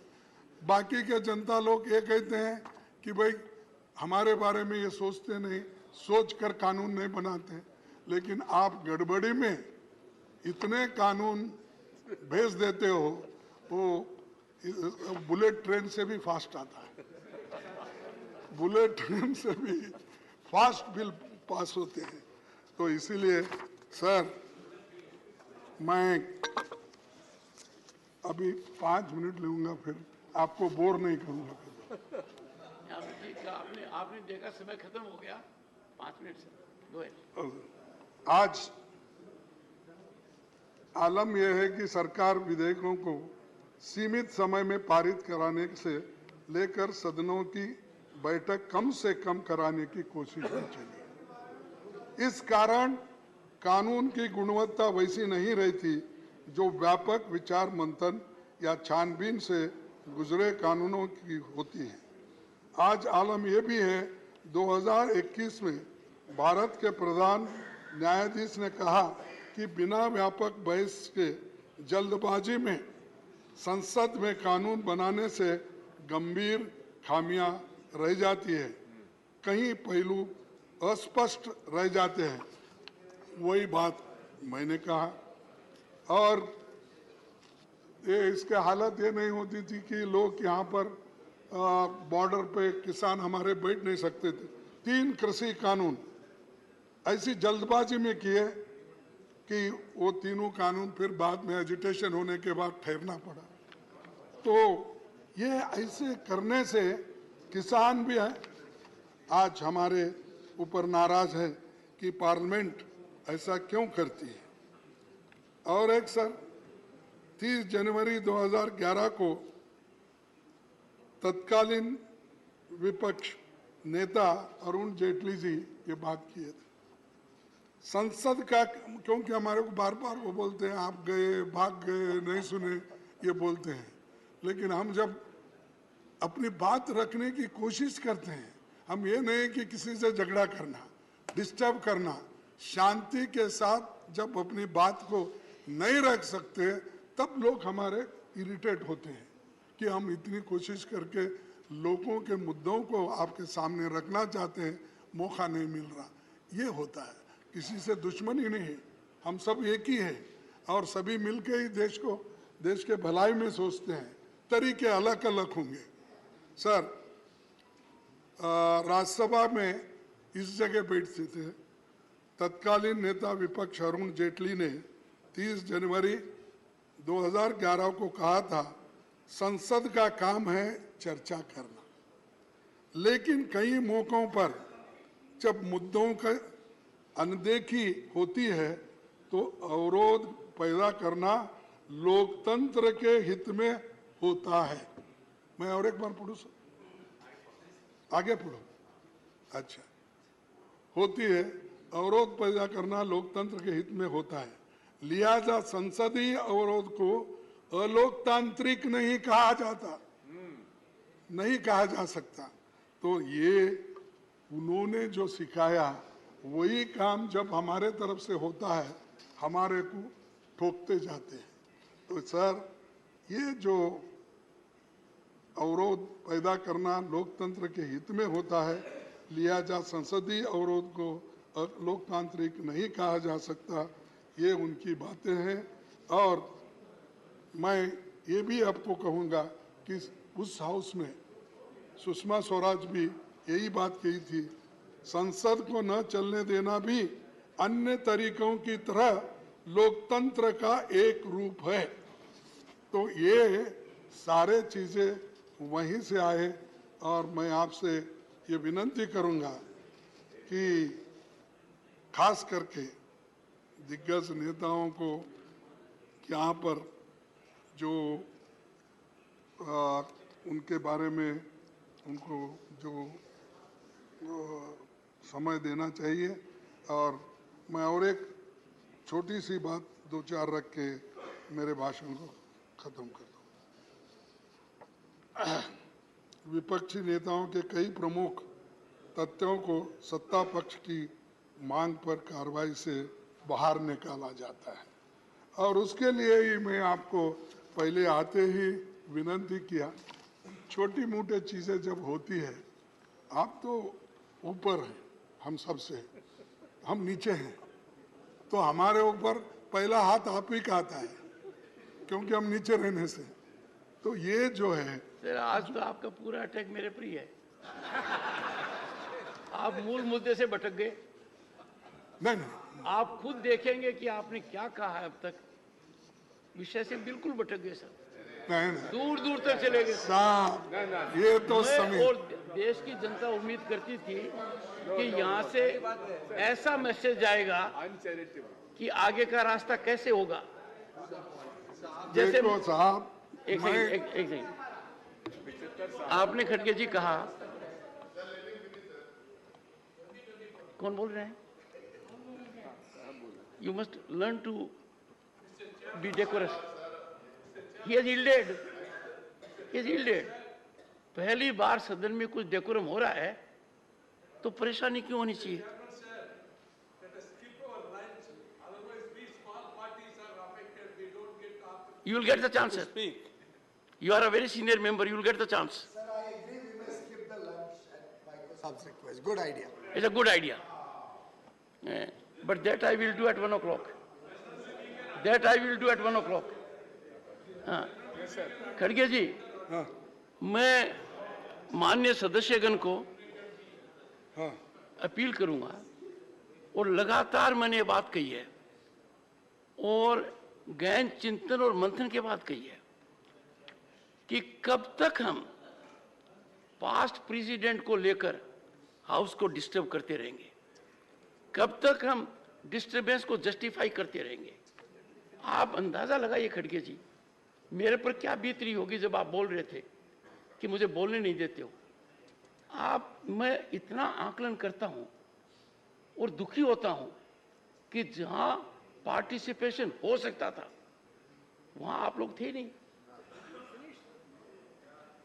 बाकी के जनता लोग ये कहते हैं कि भाई हमारे बारे में ये सोचते नहीं, सोच कर कानून नहीं बनाते। लेकिन आप गड़बड़ी में इतने कानून भेज देते हो, वो बुलेट ट्रेन से भी फास्ट आता है, बुलेट ट्रेन से भी फास्ट बिल पास होते हैं। तो इसीलिए सर मैं अभी 5 मिनट लूंगा, फिर आपको बोर नहीं करूंगा। आपने देखा समय खत्म हो गया 5 मिनट से। आज आलम यह है कि सरकार विधेयकों को सीमित समय में पारित कराने से लेकर सदनों की बैठक कम से कम कराने की कोशिश में चली। इस कारण कानून की गुणवत्ता वैसी नहीं रहती जो व्यापक विचार मंथन या छानबीन से गुजरे कानूनों की होती है। आज आलम यह भी है, 2021 में भारत के प्रधान न्यायाधीश ने कहा कि बिना व्यापक बहस के जल्दबाजी में संसद में कानून बनाने से गंभीर खामियां रह जाती है, कई पहलू अस्पष्ट रह जाते हैं। वही बात मैंने कहा, और ये इसके हालत ये नहीं होती थी कि लोग यहाँ पर बॉर्डर पे किसान हमारे बैठ नहीं सकते थे। 3 कृषि कानून ऐसी जल्दबाजी में किए कि वो तीनों कानून फिर बाद में एजिटेशन होने के बाद ठहरना पड़ा। तो ये ऐसे करने से किसान भी है आज हमारे ऊपर नाराज है कि पार्लियामेंट ऐसा क्यों करती है। और एक सर, 30 जनवरी 2011 को तत्कालीन विपक्ष नेता अरुण जेटली जी ये बात किए थे। संसद का, क्योंकि हमारे को बार बार वो बोलते हैं आप गए, भाग गए, नहीं सुने, ये बोलते हैं, लेकिन हम जब अपनी बात रखने की कोशिश करते हैं, हम ये नहीं कि किसी से झगड़ा करना, डिस्टर्ब करना, शांति के साथ जब अपनी बात को नहीं रख सकते तब लोग हमारे इरिटेट होते हैं कि हम इतनी कोशिश करके लोगों के मुद्दों को आपके सामने रखना चाहते हैं, मौका नहीं मिल रहा। ये होता है, किसी से दुश्मनी नहीं है, हम सब एक ही हैं और सभी मिलके ही देश के भलाई में सोचते हैं। तरीके अलग अलग होंगे। सर, राज्यसभा में इस जगह बैठते थे तत्कालीन नेता विपक्ष अरुण जेटली ने 30 जनवरी 2011 को कहा था, संसद का काम है चर्चा करना, लेकिन कई मौकों पर जब मुद्दों का अनदेखी होती है तो अवरोध पैदा करना लोकतंत्र के हित में होता है। मैं और एक बार पढ़ूं सर, आगे पढ़ो। अच्छा, होती है, अवरोध पैदा करना लोकतंत्र के हित में होता है, लिहाजा संसदीय अवरोध को अलोकतांत्रिक नहीं कहा जाता, नहीं कहा जा सकता। तो ये उन्होंने जो सिखाया वही काम जब हमारे तरफ से होता है हमारे को ठोकते जाते हैं। तो सर, ये जो अवरोध पैदा करना लोकतंत्र के हित में होता है, लिहाजा संसदीय अवरोध को लोकतांत्रिक नहीं कहा जा सकता, ये उनकी बातें हैं। और मैं ये भी आपको कहूँगा कि उस हाउस में सुषमा स्वराज भी यही बात कही थी, संसद को न चलने देना भी अन्य तरीकों की तरह लोकतंत्र का एक रूप है। तो ये सारे चीज़ें वहीं से आए। और मैं आपसे ये विनंती करूँगा कि खास करके दिग्गज नेताओं को यहाँ पर जो उनके बारे में उनको जो समय देना चाहिए। और मैं और एक छोटी सी बात 2-4 रख के मेरे भाषण को खत्म कर दूं। विपक्षी नेताओं के कई प्रमुख तथ्यों को सत्ता पक्ष की मांग पर कार्रवाई से बाहर निकाला जाता है और उसके लिए ही मैं आपको पहले आते ही विनती किया, छोटी मोटी चीज़ें जब होती है, आप तो ऊपर हैं हम सबसे, हम नीचे हैं, तो हमारे ऊपर पहला हाथ आप ही का आता है क्योंकि हम नीचे रहने से। तो ये जो है सर, आज तो आपका पूरा अटैक मेरे पर ही है। आप मूल मुद्दे से भटक गए। नहीं नहीं, आप खुद देखेंगे कि आपने क्या कहा है अब तक, विषय से बिल्कुल भटक गए सर, नहीं नहीं दूर दूर तक चले गए। साहब, ये तो मैं समय और देश की जनता उम्मीद करती थी कि यहाँ से ऐसा मैसेज आएगा कि आगे का रास्ता कैसे होगा। जैसे देखो साहब, एक मैं सेकंड, एक सेकंड, आपने खड़गे जी कहा, कौन बोल रहे हैं? You must learn to be decorous. He has yielded. He has yielded. पहली बार सदन में कुछ डेकोरम हो रहा है तो परेशानी क्यों होनी चाहिए? You will get the chance, sir. You are a very senior member. You will get the chance. Sir, I agree. We may skip the lunch at Michael Saab's request. Good idea. It's a good idea. But that I will do at 1 o'clock. That I will do at 1 o'clock. खड़गे जी, मैं माननीय सदस्यगण को अपील करूंगा और लगातार मैंने ये बात कही है और गहन चिंतन और मंथन के बाद कही है कि कब तक हम पास्ट प्रेसिडेंट को लेकर हाउस को डिस्टर्ब करते रहेंगे, कब तक हम डिस्टर्बेंस को जस्टिफाई करते रहेंगे। आप अंदाजा लगाइए खड़गे जी, मेरे पर क्या बीत रही होगी जब आप बोल रहे थे कि मुझे बोलने नहीं देते हो। मैं इतना आकलन करता हूं और दुखी होता हूं कि जहां पार्टिसिपेशन हो सकता था वहां आप लोग थे नहीं।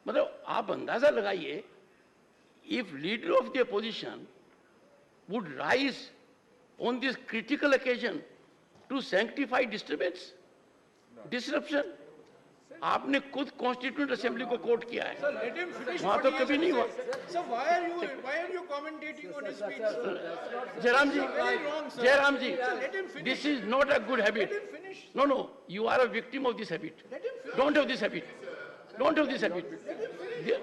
मतलब आप अंदाजा लगाइए, if leader of the opposition would rise on this critical occasion to sanctify disturbance, disruption. आपने खुद कॉन्स्टिट्यूंट असेंबली को कोट किया है, वहां तो कभी नहीं हुआ। So why are you commentating on his speech? Jairam ji, Very wrong, sir. Jairam ji, Let him finish. this is not a good habit. Let him finish. No, you are a victim of this habit. Let him finish. Don't have this habit. Don't have this habit.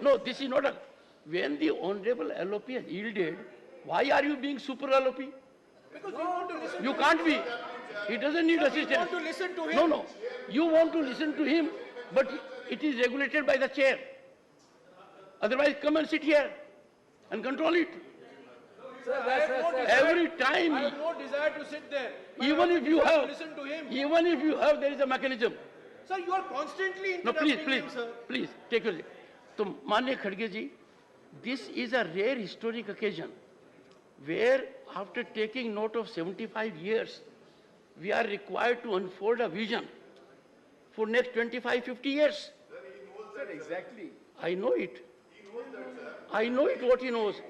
No, this is not a. When the honorable LOP has yielded, why are you being super LOP? Because we want to listen You to can't be. He doesn't need him. We assistance. want to listen to him. No. You want to listen to him, but it is regulated by the chair. Otherwise, come and sit here and control it. Every time, I have no desire to sit there. even if you to have, listen to him. there is a mechanism. Sir, you are constantly No, interrupting him, sir. please, take your seat. So, माननीय खड़गे जी, this is a rare historic occasion where after taking note of 75 years, we are required to unfold a vision for next 25, 50 years. Sir, exactly. I know it. I know it what he knows.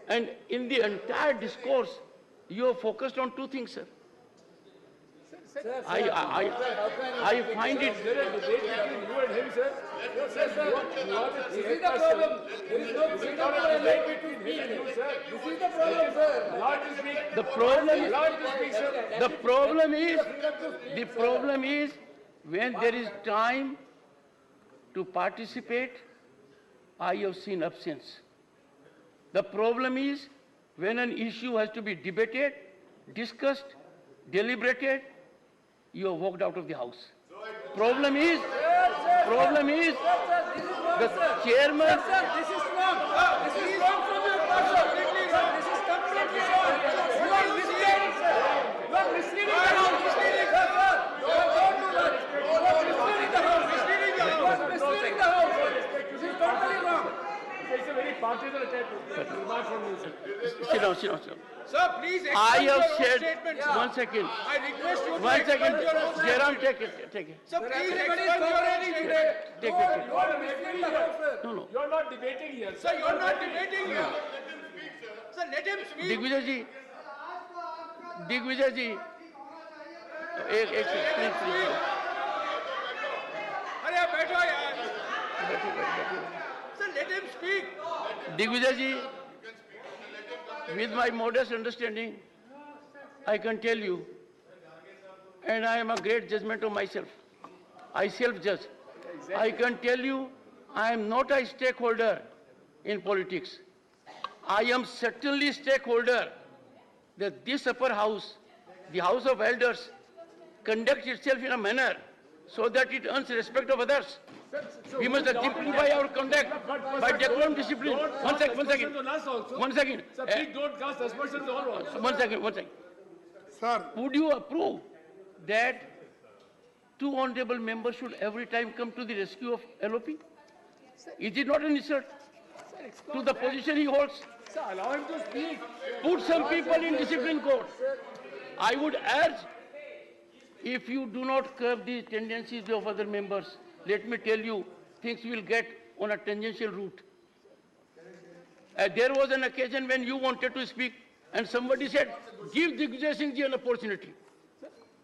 And in the entire discourse, you have focused on two things, sir. I find it. There is a debate between you and him, sir. Sir, you are the This is the problem. There is no debate between him and you, sir. This is the problem, sir. Allow it to speak. The problem is. Allow it to speak, sir. The problem is when there is time to participate, I have seen absence. The problem is when an issue has to be debated, discussed, deliberated, you have walked out of the house. Problem is the chairman. Sir, this is wrong. This is wrong from your part, sir. This is completely wrong. You are misleading, sir. You are misleading the house. Sir. Don't do that. You are misleading the house. You are misleading the house. This is totally wrong. It's a very partisan attack. Remark from you, sir. Sit down. Sir, please I explain have your own said, statement, sir. one second, I request you to one explain second, your own Jairam, statement. take it. Sir, please Everybody is explain your own cooperating today. statement. Take You it. are misleading the House, sir. No. You're not debating here. Sir, you're not debating here. Sir, let him speak. Digvijay जी, एक सेकंड प्लीज। अरे आप बैठो यार। Sir, let him speak. Digvijay ji, with my modest understanding, I can tell you, and I am a great judgment of myself. I self-judge. I can tell you, I am not a stakeholder in politics. I am certainly stakeholder that this upper house, the House of Elders, conducts itself in a manner so that it earns respect of others. We must exemplify our conduct by decorum, discipline. One second. One second. Sir, please don't cast aspersions on us. One second. Sir Would you approve that two honorable members should every time come to the rescue of LOP? Is it not an insult to the position he holds? Sir, allow him to speak. Put some people in discipline court. I would urge, if you do not curb the tendencies of other members, let me tell you, things will get on a tangential route. There was an occasion when you wanted to speak and somebody said, give Digvijay Singh ji an opportunity.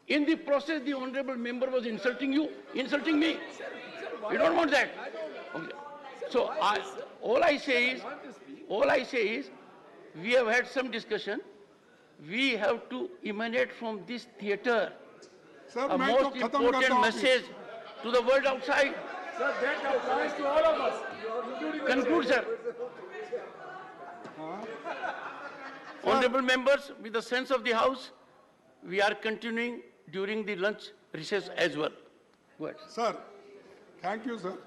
In the process, the honorable member was insulting you, insulting me. We don't want that. Okay. So all I say is, we have had some discussion. We have to emanate from this theater sir a मैं तो most खत्म करता important हूँ message to the world outside. Sir, that applies to all of us, including the Conclude, sir. Honorable members, with the sense of the House, we are continuing during the lunch recess as well. Go ahead. Sir thank you sir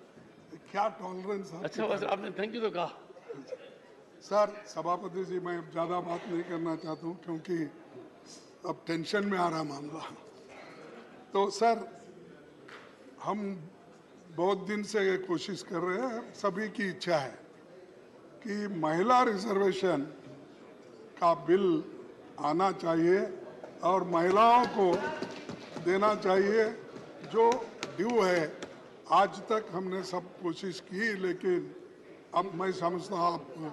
क्या टॉलरेंस है अच्छा बस आपने थैंक यू तो कहा। सर सभापति जी मैं ज़्यादा बात नहीं करना चाहता हूँ क्योंकि अब टेंशन में आ रहा मामला। तो सर हम बहुत दिन से ये कोशिश कर रहे हैं, सभी की इच्छा है कि महिला रिजर्वेशन का बिल आना चाहिए और महिलाओं को देना चाहिए जो ड्यू है। आज तक हमने सब कोशिश की, लेकिन अब मैं समझता हूँ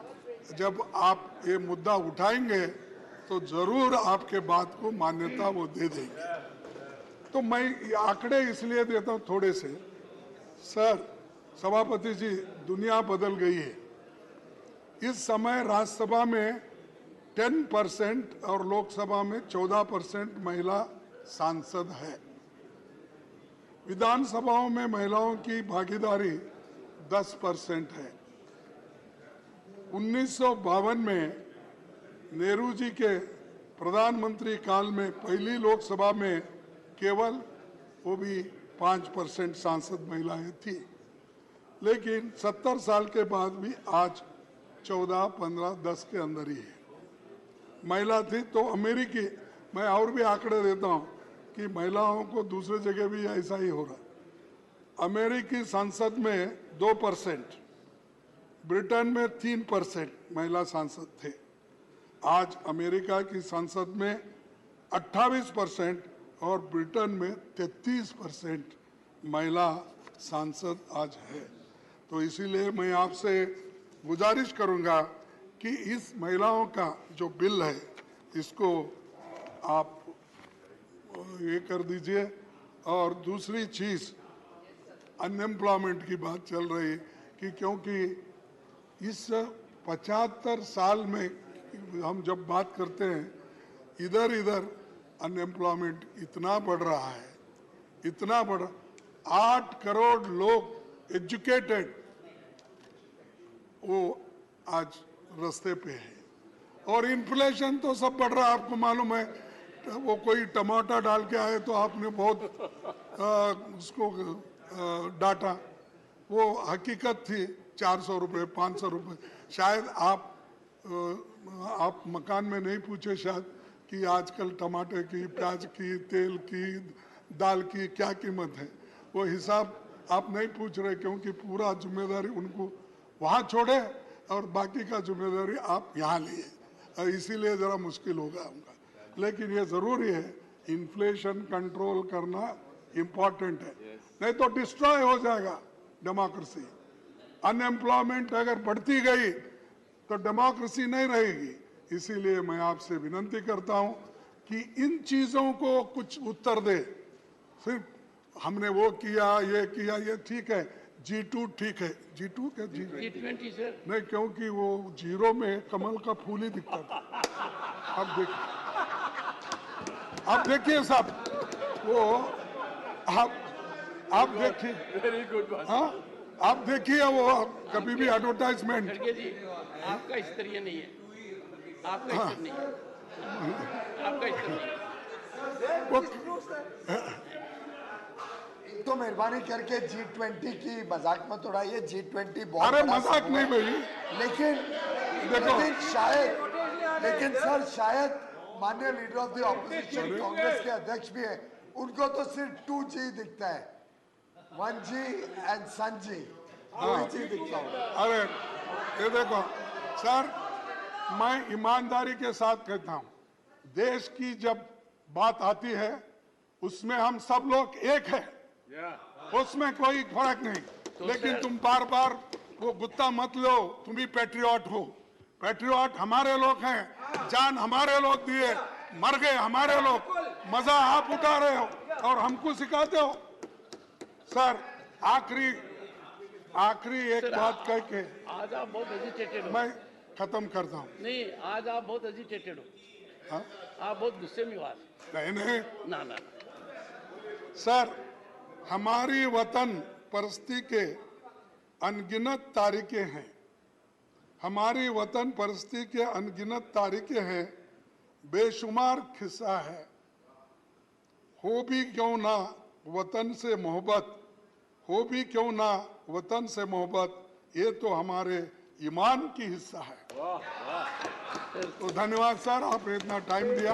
जब आप ये मुद्दा उठाएंगे तो जरूर आपके बात को मान्यता वो दे देंगे। तो मैं ये आंकड़े इसलिए देता हूँ थोड़े से। सर सभापति जी, दुनिया बदल गई है। इस समय राज्यसभा में 10% और लोकसभा में 14% महिला सांसद है। विधानसभाओं में महिलाओं की भागीदारी 10% है। 1952 में नेहरू जी के प्रधानमंत्री काल में पहली लोकसभा में केवल वो भी 5% सांसद महिलाएं थी, लेकिन 70 साल के बाद भी आज 14, 15, 10 के अंदर ही है महिला थी। तो अमेरिकी, मैं और भी आंकड़े देता हूं कि महिलाओं को दूसरे जगह भी ऐसा ही हो रहा। अमेरिकी संसद में 2%, ब्रिटेन में 3% महिला सांसद थे। आज अमेरिका की संसद में 28% और ब्रिटेन में 33% महिला सांसद आज है। तो इसीलिए मैं आपसे गुजारिश करूंगा कि इस महिलाओं का जो बिल है इसको आप ये कर दीजिए। और दूसरी चीज़, अनएम्प्लॉयमेंट की बात चल रही है कि क्योंकि इस 75 साल में हम जब बात करते हैं, इधर अनएम्प्लॉयमेंट इतना बढ़ रहा है, इतना बढ़, 8 करोड़ लोग एजुकेटेड वो आज रास्ते पे है। और इन्फ्लेशन तो सब बढ़ रहा है, आपको मालूम है। वो कोई टमाटर डाल के आए तो आपने बहुत उसको डांटा, वो हकीकत थी 400 रुपये 500 रुपये। शायद आप मकान में नहीं पूछे शायद कि आजकल टमाटर की, प्याज की, तेल की, दाल की क्या कीमत है। वो हिसाब आप नहीं पूछ रहे क्योंकि पूरा जिम्मेदारी उनको वहाँ छोड़े और बाकी का जिम्मेदारी आप यहाँ लिए। इसीलिए जरा मुश्किल होगा उनका, लेकिन ये जरूरी है, इन्फ्लेशन कंट्रोल करना इम्पोर्टेंट है, नहीं तो डिस्ट्रॉय हो जाएगा डेमोक्रेसी। अनएम्प्लॉयमेंट अगर बढ़ती गई तो डेमोक्रेसी नहीं रहेगी। इसीलिए मैं आपसे विनती करता हूं कि इन चीजों को कुछ उत्तर दे। सिर्फ हमने वो किया, ये ठीक है, G2 ठीक है, G2 क्या G20 सर, नहीं, क्योंकि वो जीरो में कमल का फूल ही दिखता था। अब देखिए साहब, वो आप देखिए, Very good, boss. हाँ, आप देखिए वो कभी भी एडवर्टाइजमेंट, खड़गे जी आपका स्तरीय नहीं है, आपका स्तर नहीं है, आपका स्तर नहीं है। वो तो मेहरबानी करके G20 की मजाक मत उड़ाइए। G20 बहुत अरे बड़ा मजाक समूह नहीं है। भाई, लेकिन देखो। लेकिन सर शायद माननीय leader of the opposition Congress के अध्यक्ष भी है, उनको तो सिर्फ 2G दिखता है, 1G and sun ji, 2G दिखता है। अरे ये देखो सर, मैं ईमानदारी के साथ कहता हूं, देश की जब बात आती है उसमें हम सब लोग एक है, उसमें कोई फर्क नहीं। लेकिन तुम बार बार वो गुत्ता मत लो, तुम भी पैट्रियट हो। पैट्रियट हमारे लोग हैं, जान हमारे लोग दिए, मर गए हमारे लोग, मजा आप उठा रहे हो और हमको सिखाते हो। सर आखिरी एक बात कह के आज आप बहुत एजिटेटेड हो। मैं खत्म करता हूँ। नहीं, आज आप बहुत एजिटेटेड हो, हाँ? आप बहुत गुस्से में हो आज। नहीं ना ना, सर, हमारी वतन परिस्थिति के अनगिनत तारीखें हैं, हमारी वतन परिस्थिति के अनगिनत तारीखें हैं, बेशुमार किस्सा है। हो भी क्यों ना वतन से मोहब्बत, हो भी क्यों ना वतन से मोहब्बत, ये तो हमारे ईमान की हिस्सा है। तो धन्यवाद सर, आपने इतना टाइम दिया।